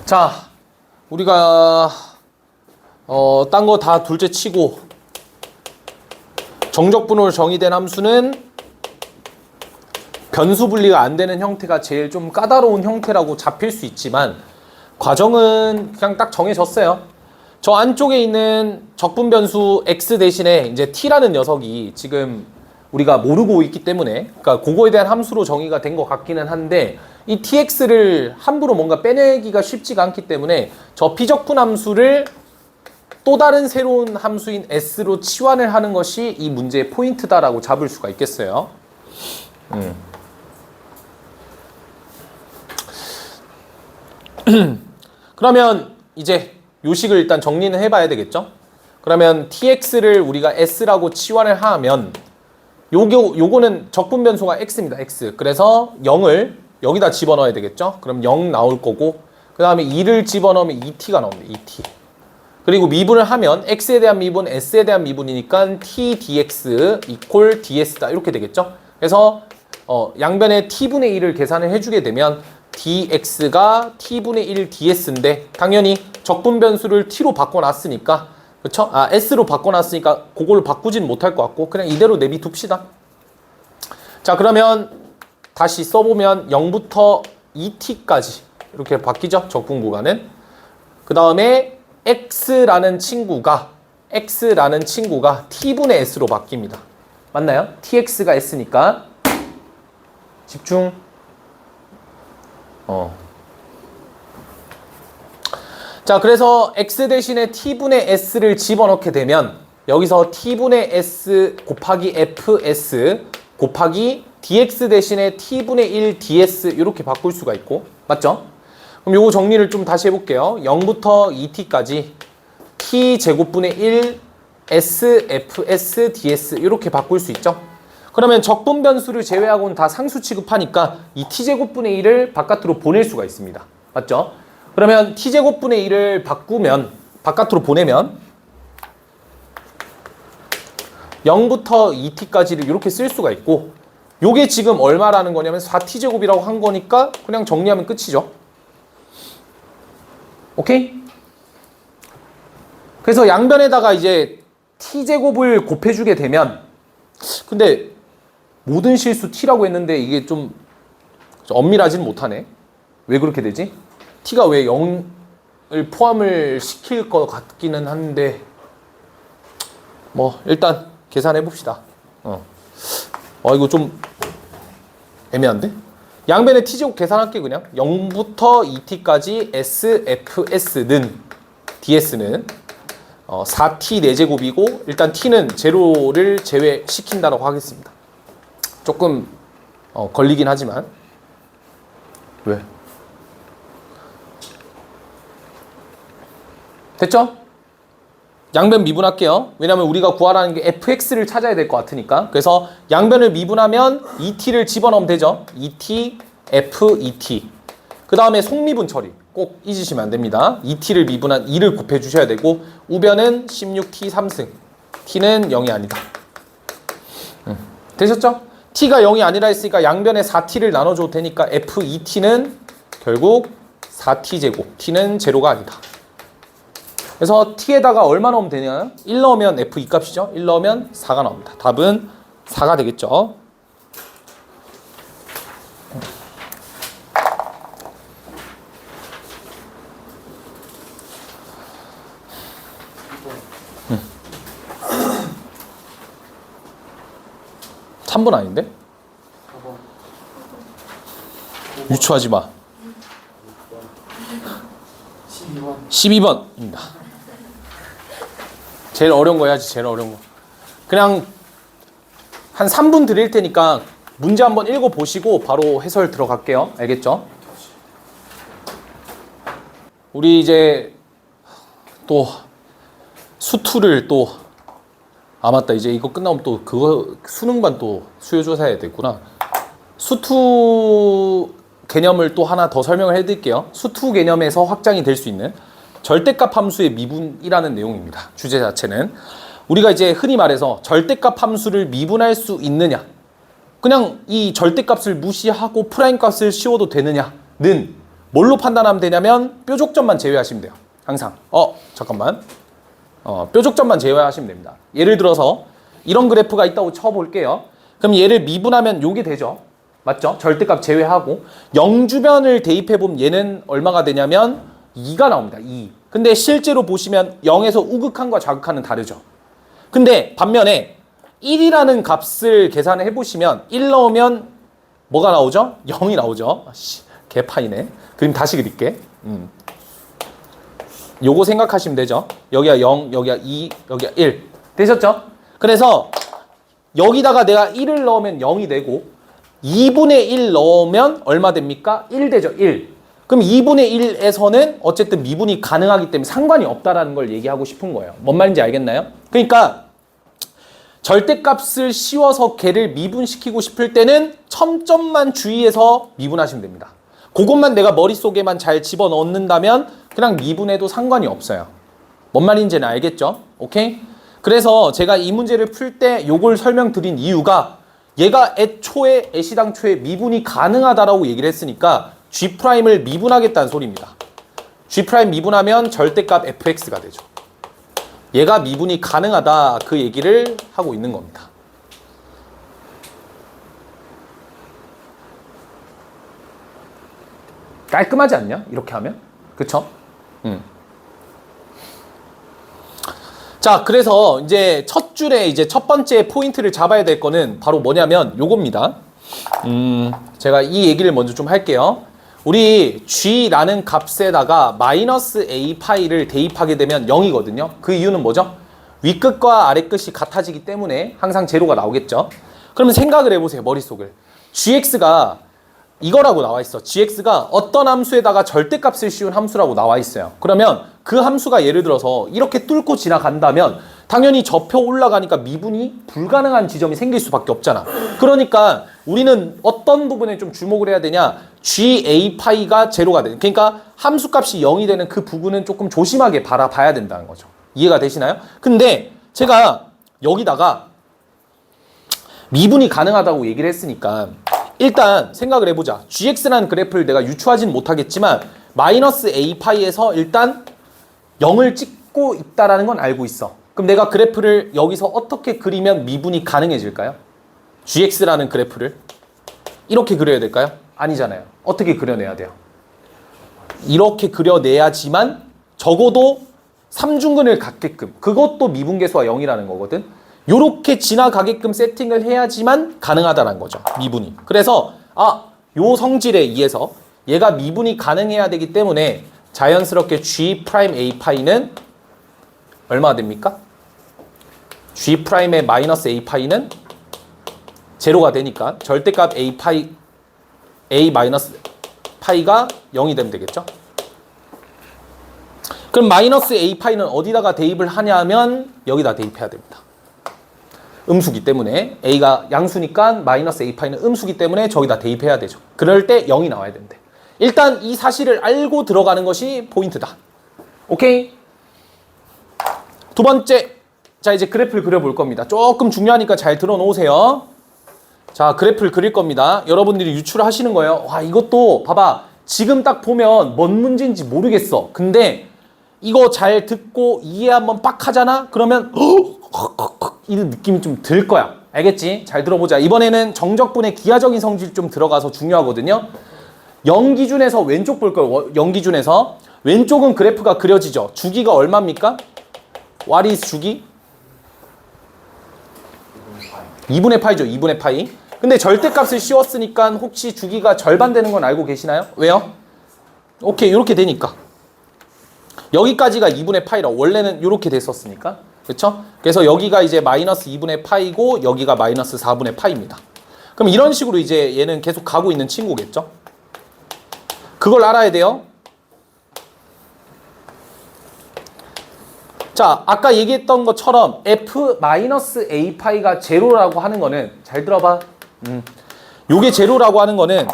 자, 우리가 딴 거 다 둘째 치고 정적분으로 정의된 함수는 변수 분리가 안 되는 형태가 제일 좀 까다로운 형태라고 잡힐 수 있지만 과정은 그냥 딱 정해졌어요. 저 안쪽에 있는 적분 변수 x 대신에 이제 t라는 녀석이 지금 우리가 모르고 있기 때문에 그러니까 그거에 대한 함수로 정의가 된 것 같기는 한데 이 tx를 함부로 뭔가 빼내기가 쉽지가 않기 때문에 저 비적분 함수를 또 다른 새로운 함수인 s로 치환을 하는 것이 이 문제의 포인트다라고 잡을 수가 있겠어요. 그러면 이제 요식을 일단 정리는 해봐야 되겠죠? 그러면 tx를 우리가 s라고 치환을 하면 요거는 적분 변수가 x입니다. x. 그래서 0을 여기다 집어넣어야 되겠죠? 그럼 0 나올 거고 그 다음에 2를 집어넣으면 2t가 나옵니다. 2t. 그리고 미분을 하면 x에 대한 미분, s에 대한 미분이니까 t dx 이퀄 ds다 이렇게 되겠죠? 그래서 양변에 t분의 1을 계산을 해주게 되면 dx가 t분의 1 ds인데 당연히 적분 변수를 t로 바꿔놨으니까 그쵸? s로 바꿔놨으니까 그걸 바꾸진 못할 것 같고 그냥 이대로 내비둡시다. 자, 그러면 다시 써보면 0부터 2t까지 이렇게 바뀌죠? 적분 구간은. 그 다음에 x라는 친구가 t분의 s로 바뀝니다. 맞나요? tx가 s니까 집중. 자, 그래서 x 대신에 t분의 s를 집어넣게 되면 여기서 t분의 s 곱하기 fs 곱하기 dx 대신에 t분의 1 ds 이렇게 바꿀 수가 있고 맞죠? 그럼 요거 정리를 좀 다시 해볼게요. 0부터 2t까지 t 제곱분의 1 s fs ds 이렇게 바꿀 수 있죠? 그러면 적분 변수를 제외하고는 다 상수 취급하니까 이 t제곱분의 1을 바깥으로 보낼 수가 있습니다. 맞죠? 그러면 t제곱분의 1을 바깥으로 보내면 0부터 2t까지를 이렇게 쓸 수가 있고 요게 지금 얼마라는 거냐면 4t제곱이라고 한 거니까 그냥 정리하면 끝이죠. 오케이? 그래서 양변에다가 이제 t제곱을 곱해주게 되면 근데 모든 실수 t라고 했는데 이게 좀 엄밀하진 못하네. 왜 그렇게 되지? t가 왜 0을 포함을 시킬 것 같기는 한데 뭐 일단 계산해 봅시다. 이거 좀 애매한데? 양변에 t제곱 계산할게 그냥. 0부터 2t까지 sfs는 ds는 4t 4제곱이고 일단 t는 제로를 제외시킨다고 하겠습니다. 조금 걸리긴 하지만 왜? 됐죠? 양변 미분할게요. 왜냐면 우리가 구하라는 게 fx를 찾아야 될 것 같으니까. 그래서 양변을 미분하면 2t를 집어넣으면 되죠. 2t, f, 2t. 그 다음에 속미분 처리. 꼭 잊으시면 안 됩니다. 2t를 미분한 2를 곱해 주셔야 되고 우변은 16t 3승. t는 0이 아니다. 되셨죠? t가 0이 아니라 했으니까 양변에 4t를 나눠줘도 되니까 f2t는 결국 4t 제곱. t는 제로가 아니다. 그래서 t에다가 얼마 넣으면 되냐? 1 넣으면 f2 값이죠. 1 넣으면 4가 나옵니다. 답은 4가 되겠죠. 음. 3번 아닌데? 유추하지 마. 12번. 12번입니다. 제일 어려운 거 해야지, 제일 어려운 거. 그냥 한 3분 드릴 테니까 문제 한번 읽어보시고 바로 해설 들어갈게요. 알겠죠? 우리 이제 또 수투를 또 맞다. 이제 이거 끝나면 또 그거 수능반 또 수요조사해야 되구나. 수투 개념을 또 하나 더 설명을 해드릴게요. 수투 개념에서 확장이 될 수 있는 절대값 함수의 미분이라는 내용입니다. 주제 자체는 우리가 이제 흔히 말해서 절대값 함수를 미분할 수 있느냐, 그냥 이 절대값을 무시하고 프라임 값을 씌워도 되느냐는 뭘로 판단하면 되냐면 뾰족점만 제외하시면 돼요. 항상 잠깐만 뾰족점만 제외하시면 됩니다. 예를 들어서 이런 그래프가 있다고 쳐볼게요. 그럼 얘를 미분하면 요게 되죠. 맞죠? 절대값 제외하고 0주변을 대입해보면 얘는 얼마가 되냐면 2가 나옵니다. 2. 근데 실제로 보시면 0에서 우극한과 좌극한은 다르죠. 근데 반면에 1이라는 값을 계산을 해보시면 1 넣으면 뭐가 나오죠? 0이 나오죠. 개파이네. 그림 다시 그릴게. 요거 생각하시면 되죠. 여기가 0, 여기가 2, 여기가 1. 되셨죠? 그래서 여기다가 내가 1을 넣으면 0이 되고 2분의 1 넣으면 얼마 됩니까? 1 되죠. 1. 그럼 2분의 1에서는 어쨌든 미분이 가능하기 때문에 상관이 없다라는 걸 얘기하고 싶은 거예요. 뭔 말인지 알겠나요? 그러니까 절대값을 씌워서 걔를 미분시키고 싶을 때는 첨점만 주의해서 미분하시면 됩니다. 그것만 내가 머릿속에만 잘 집어넣는다면 그냥 미분해도 상관이 없어요. 뭔 말인지는 알겠죠? 오케이? 그래서 제가 이 문제를 풀 때 요걸 설명드린 이유가 얘가 애시당초에 미분이 가능하다라고 얘기를 했으니까 G'을 미분하겠다는 소리입니다. G' 미분하면 절대값 fx가 되죠. 얘가 미분이 가능하다 그 얘기를 하고 있는 겁니다. 깔끔하지 않냐? 이렇게 하면? 그쵸? 자, 그래서 이제 첫 줄에 이제 첫 번째 포인트를 잡아야 될 거는 바로 뭐냐면 요겁니다. 제가 이 얘기를 먼저 좀 할게요. 우리 G라는 값에다가 마이너스 A 파이를 대입하게 되면 0이거든요. 그 이유는 뭐죠? 윗끝과 아랫끝이 같아지기 때문에 항상 제로가 나오겠죠. 그러면 생각을 해보세요. 머릿속을. gx가 이거라고 나와 있어. gx가 어떤 함수에다가 절대값을 씌운 함수라고 나와 있어요. 그러면 그 함수가 예를 들어서 이렇게 뚫고 지나간다면 당연히 접혀 올라가니까 미분이 불가능한 지점이 생길 수밖에 없잖아. 그러니까 우리는 어떤 부분에 좀 주목을 해야 되냐? GA 파이가 제로가 되는, 그러니까 함수값이 0이 되는 그 부분은 조금 조심하게 바라봐야 된다는 거죠. 이해가 되시나요? 근데 제가 여기다가 미분이 가능하다고 얘기를 했으니까 일단 생각을 해보자. gx라는 그래프를 내가 유추하진 못하겠지만 마이너스 a 파이에서 일단 0을 찍고 있다라는 건 알고 있어. 그럼 내가 그래프를 여기서 어떻게 그리면 미분이 가능해질까요? gx라는 그래프를 이렇게 그려야 될까요? 아니잖아요. 어떻게 그려내야 돼요? 이렇게 그려내야지만 적어도 삼중근을 갖게끔, 그것도 미분계수가 0이라는 거거든. 요렇게 지나가게끔 세팅을 해야지만 가능하다는 거죠. 미분이. 그래서 요 성질에 의해서 얘가 미분이 가능해야 되기 때문에 자연스럽게 G'A 파이는 얼마가 됩니까? G'의 마이너스 A 파이는 제로가 되니까 절대값 A 파이 A 마이너스 파이가 0이 되면 되겠죠. 그럼 마이너스 a파이는 어디다가 대입을 하냐면 여기다 대입해야 됩니다. 음수기 때문에 a가 양수니까 마이너스 a파이는 음수기 때문에 저기다 대입해야 되죠. 그럴 때 0이 나와야 된대. 일단 이 사실을 알고 들어가는 것이 포인트다. 오케이? 두 번째, 자 이제 그래프를 그려볼 겁니다. 조금 중요하니까 잘 들어놓으세요. 자 그래프를 그릴 겁니다. 여러분들이 유출하시는 거예요. 와 이것도 봐봐. 지금 딱 보면 뭔 문제인지 모르겠어. 근데 이거 잘 듣고 이해 한번 빡 하잖아? 그러면 이런 느낌이 좀 들 거야. 알겠지? 잘 들어보자. 이번에는 정적분의 기하적인 성질 좀 들어가서 중요하거든요. 0 기준에서 왼쪽 볼 거예요. 0 기준에서. 왼쪽은 그래프가 그려지죠. 주기가 얼마입니까? What is 주기? 2분의 파이죠. 2분의 파이. 근데 절대값을 씌웠으니까 혹시 주기가 절반 되는 건 알고 계시나요? 왜요? 오케이. 이렇게 되니까. 여기까지가 2분의 파이라 원래는 이렇게 됐었으니까. 그렇죠? 그래서 여기가 이제 마이너스 2분의 파이고 여기가 마이너스 4분의 파이입니다. 그럼 이런 식으로 이제 얘는 계속 가고 있는 친구겠죠? 그걸 알아야 돼요. 자, 아까 얘기했던 것처럼 f-a 파이가 제로라고 하는 거는 잘 들어봐. 요게 제로라고 하는 거는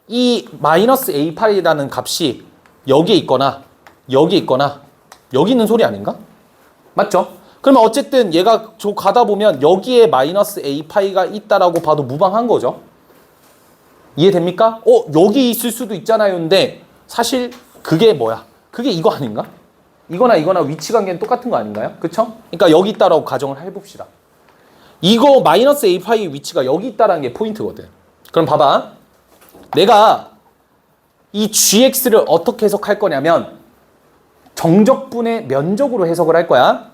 이 마이너스 a 파이라는 값이 여기에 있거나 여기 있거나 여기 있는 소리 아닌가? 맞죠? 그러면 어쨌든 얘가 저 가다 보면 여기에 마이너스 a 파이가 있다라고 봐도 무방한 거죠. 이해됩니까? 여기 있을 수도 있잖아요. 근데 사실 그게 뭐야? 그게 이거 아닌가? 이거나 위치관계는 똑같은 거 아닌가요? 그쵸? 그러니까 여기 있다라고 가정을 해봅시다. 이거 마이너스 a 파이의 위치가 여기 있다라는 게 포인트거든. 그럼 봐봐. 내가 이 gx를 어떻게 해석할 거냐면 정적분의 면적으로 해석을 할 거야.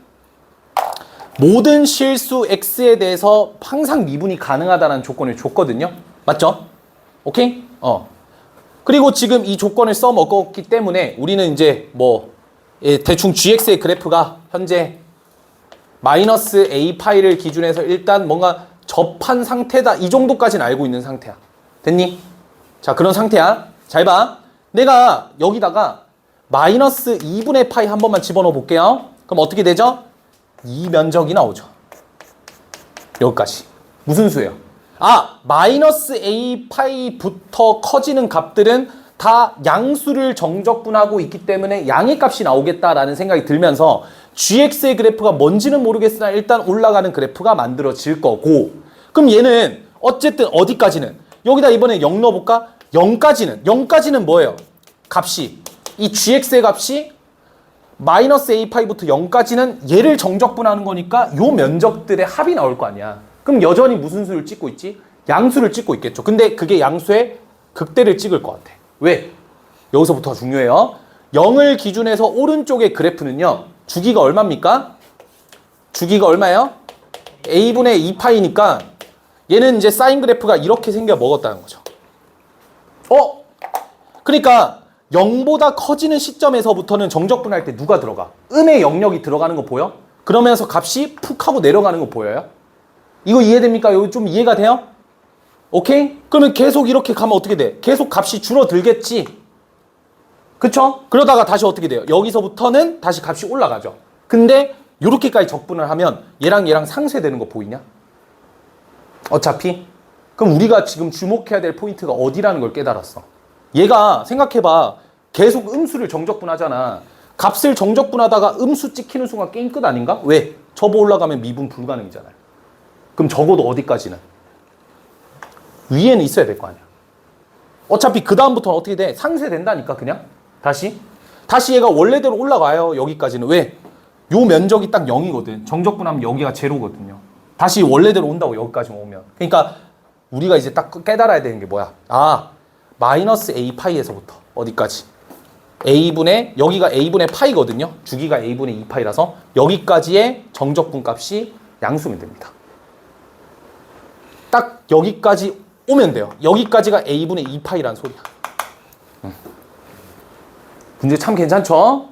모든 실수 x에 대해서 항상 미분이 가능하다는 조건을 줬거든요. 맞죠? 오케이? 그리고 지금 이 조건을 써먹었기 때문에 우리는 이제 대충 gx의 그래프가 현재 마이너스 a 파이를 기준해서 일단 뭔가 접한 상태다. 이 정도까지는 알고 있는 상태야. 됐니? 자, 그런 상태야. 잘 봐. 내가 여기다가 마이너스 2분의 파이 한 번만 집어넣어 볼게요. 그럼 어떻게 되죠? 이 면적이 나오죠. 여기까지. 무슨 수예요? 마이너스 a 파이부터 커지는 값들은 다 양수를 정적분하고 있기 때문에 양의 값이 나오겠다라는 생각이 들면서 gx의 그래프가 뭔지는 모르겠으나 일단 올라가는 그래프가 만들어질 거고, 그럼 얘는 어쨌든 어디까지는 여기다 이번에 0 넣어볼까? 0까지는 뭐예요? 값이 이 gx의 값이 마이너스 a 파이부터 0까지는 얘를 정적분하는 거니까 요 면적들의 합이 나올 거 아니야. 그럼 여전히 무슨 수를 찍고 있지? 양수를 찍고 있겠죠. 근데 그게 양수의 극대를 찍을 것 같아. 왜? 여기서부터 중요해요. 0을 기준해서 오른쪽의 그래프는요. 주기가 얼마입니까? 주기가 얼마예요? a분의 2파이니까 얘는 이제 사인 그래프가 이렇게 생겨 먹었다는 거죠. 그러니까 0보다 커지는 시점에서부터는 정적분할 때 누가 들어가? 음의 영역이 들어가는 거 보여? 그러면서 값이 푹 하고 내려가는 거 보여요? 이거 이해됩니까? 이거 좀 이해가 돼요? 오케이? 그러면 계속 이렇게 가면 어떻게 돼? 계속 값이 줄어들겠지? 그쵸? 그러다가 다시 어떻게 돼요? 여기서부터는 다시 값이 올라가죠. 근데 이렇게까지 적분을 하면 얘랑 상쇄되는 거 보이냐? 어차피? 그럼 우리가 지금 주목해야 될 포인트가 어디라는 걸 깨달았어. 얘가 생각해봐. 계속 음수를 정적분하잖아. 값을 정적분하다가 음수 찍히는 순간 게임 끝 아닌가? 왜? 접어 올라가면 미분 불가능이잖아요. 그럼 적어도 어디까지는? 위에는 있어야 될 거 아니야. 어차피 그 다음부터는 어떻게 돼? 상쇄된다니까 그냥. 다시 얘가 원래대로 올라가요. 여기까지는. 왜? 요 면적이 딱 0이거든. 정적분하면 여기가 제로거든요. 다시 원래대로 온다고 여기까지만 오면. 그러니까 우리가 이제 딱 깨달아야 되는 게 뭐야? 마이너스 a 파이에서부터 어디까지? a분의 여기가 a분의 파이거든요. 주기가 a분의 2파이라서 여기까지의 정적분 값이 양수면 됩니다. 딱 여기까지 오면 돼요. 여기까지가 a분의 2파이라는 소리야. 문제 참 괜찮죠?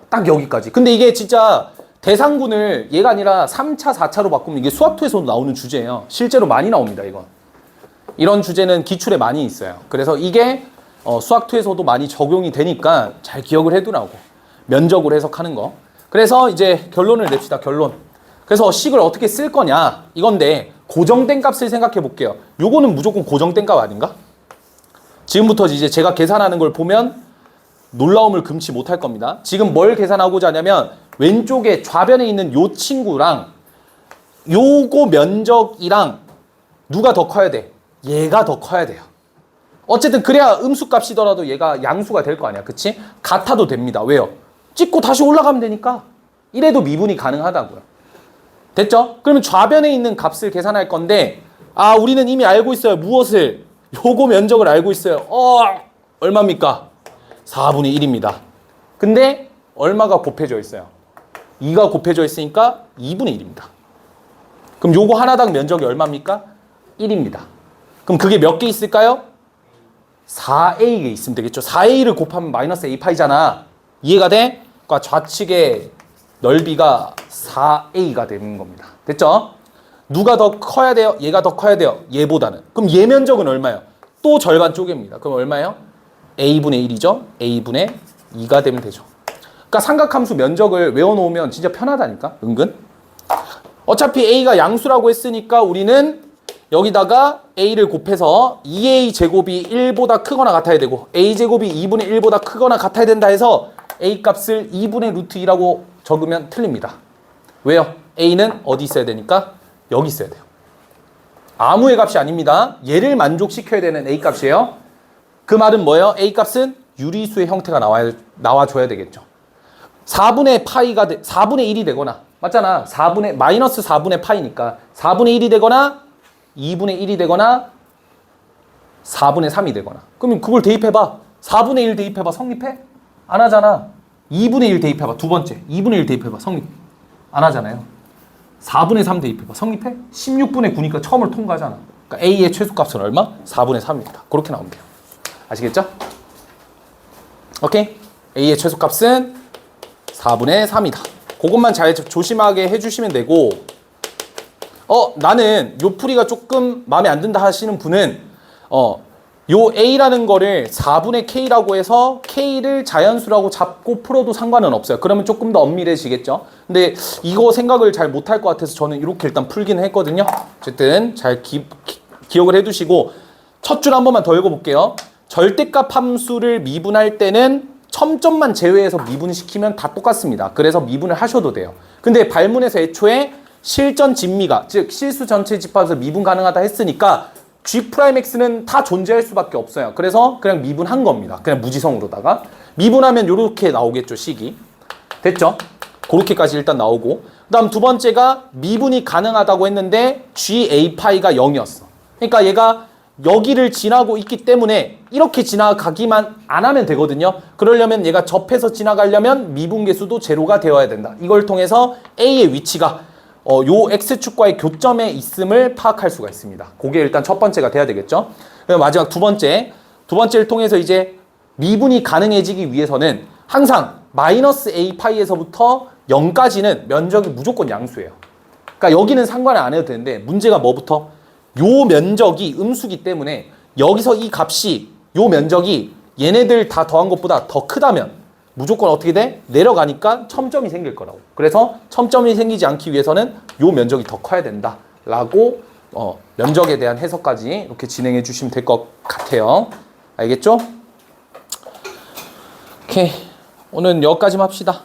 딱 여기까지. 근데 이게 진짜 대상군을 얘가 아니라 3차, 4차로 바꾸면 이게 수학투에서도 나오는 주제예요. 실제로 많이 나옵니다, 이건. 이런 주제는 기출에 많이 있어요. 그래서 이게 수학투에서도 많이 적용이 되니까 잘 기억을 해두라고. 면적으로 해석하는 거. 그래서 이제 결론을 냅시다. 결론. 그래서 식을 어떻게 쓸 거냐 이건데 고정된 값을 생각해 볼게요. 요거는 무조건 고정된 값 아닌가? 지금부터 이제 제가 계산하는 걸 보면 놀라움을 금치 못할 겁니다. 지금 뭘 계산하고자 하냐면 왼쪽에 좌변에 있는 요 친구랑 요거 면적이랑 누가 더 커야 돼? 얘가 더 커야 돼요. 어쨌든 그래야 음수값이더라도 얘가 양수가 될 거 아니야. 그치? 같아도 됩니다. 왜요? 찍고 다시 올라가면 되니까. 이래도 미분이 가능하다고요. 됐죠? 그러면 좌변에 있는 값을 계산할 건데 우리는 이미 알고 있어요. 무엇을? 요거 면적을 알고 있어요. 얼마입니까? 4분의 1입니다. 근데 얼마가 곱해져 있어요? 2가 곱해져 있으니까 2분의 1입니다. 그럼 요거 하나당 면적이 얼마입니까? 1입니다. 그럼 그게 몇 개 있을까요? 4a가 있으면 되겠죠. 4a를 곱하면 마이너스 a파이잖아. 이해가 돼? 그러니까 좌측의 넓이가 4a가 되는 겁니다. 됐죠? 누가 더 커야 돼요? 얘가 더 커야 돼요. 얘보다는. 그럼 얘 면적은 얼마예요? 또 절반 쪼개입니다. 그럼 얼마예요? a분의 1이죠. a분의 2가 되면 되죠. 그러니까 삼각함수 면적을 외워놓으면 진짜 편하다니까. 은근. 어차피 a가 양수라고 했으니까 우리는 여기다가 a를 곱해서 2a 제곱이 1보다 크거나 같아야 되고 a 제곱이 2분의 1보다 크거나 같아야 된다 해서 a 값을 2분의 루트 2라고 적으면 틀립니다. 왜요? a는 어디 있어야 되니까? 여기 있어야 돼요. 아무의 값이 아닙니다. 얘를 만족시켜야 되는 a 값이에요. 그 말은 뭐예요? a 값은 유리수의 형태가 나와줘야 되겠죠. 4분의 1이 되거나 맞잖아. 마이너스 4분의 파이니까 4분의 1이 되거나 2분의 1이 되거나 4분의 3이 되거나 그러면 그걸 대입해봐. 4분의 1 대입해봐. 성립해? 안 하잖아. 2분의 1 대입해봐. 두 번째 2분의 1 대입해봐. 성립 안 하잖아요. 4분의 3 대입해봐. 성립해? 16분의 9니까 처음을 통과하잖아. 그러니까 A의 최소값은 얼마? 4분의 3입니다. 그렇게 나오면 돼요. 아시겠죠? 오케이? A의 최소값은 4분의 3이다. 그것만 잘 조심하게 해주시면 되고 나는 요 풀이가 조금 마음에 안 든다 하시는 분은 요 A라는 거를 4분의 K라고 해서 K를 자연수라고 잡고 풀어도 상관은 없어요. 그러면 조금 더 엄밀해지겠죠. 근데 이거 생각을 잘 못할 것 같아서 저는 이렇게 일단 풀기는 했거든요. 어쨌든 잘 기억을 해두시고 첫 줄 한 번만 더 읽어볼게요. 절대값 함수를 미분할 때는 첨점만 제외해서 미분시키면 다 똑같습니다. 그래서 미분을 하셔도 돼요. 근데 발문에서 애초에 실전 진미가 즉 실수 전체 집합에서 미분 가능하다 했으니까 G'X는 다 존재할 수밖에 없어요. 그래서 그냥 미분한 겁니다. 그냥 무지성으로다가 미분하면 이렇게 나오겠죠. 식이 됐죠? 그렇게까지 일단 나오고 그 다음 두 번째가 미분이 가능하다고 했는데 GA파이가 0이었어. 그러니까 얘가 여기를 지나고 있기 때문에 이렇게 지나가기만 안 하면 되거든요. 그러려면 얘가 접해서 지나가려면 미분계수도 제로가 되어야 된다. 이걸 통해서 A의 위치가 요 X축과의 교점에 있음을 파악할 수가 있습니다. 그게 일단 첫 번째가 돼야 되겠죠. 마지막 두 번째를 통해서 이제 미분이 가능해지기 위해서는 항상 마이너스 A 파이에서부터 0까지는 면적이 무조건 양수예요. 그러니까 여기는 상관을 안 해도 되는데 문제가 뭐부터? 요 면적이 음수기 때문에 여기서 이 값이 요 면적이 얘네들 다 더한 것보다 더 크다면 무조건 어떻게 돼? 내려가니까 첨점이 생길 거라고. 그래서 첨점이 생기지 않기 위해서는 요 면적이 더 커야 된다라고 면적에 대한 해석까지 이렇게 진행해 주시면 될 것 같아요. 알겠죠? 오케이. 오늘 여기까지만 합시다.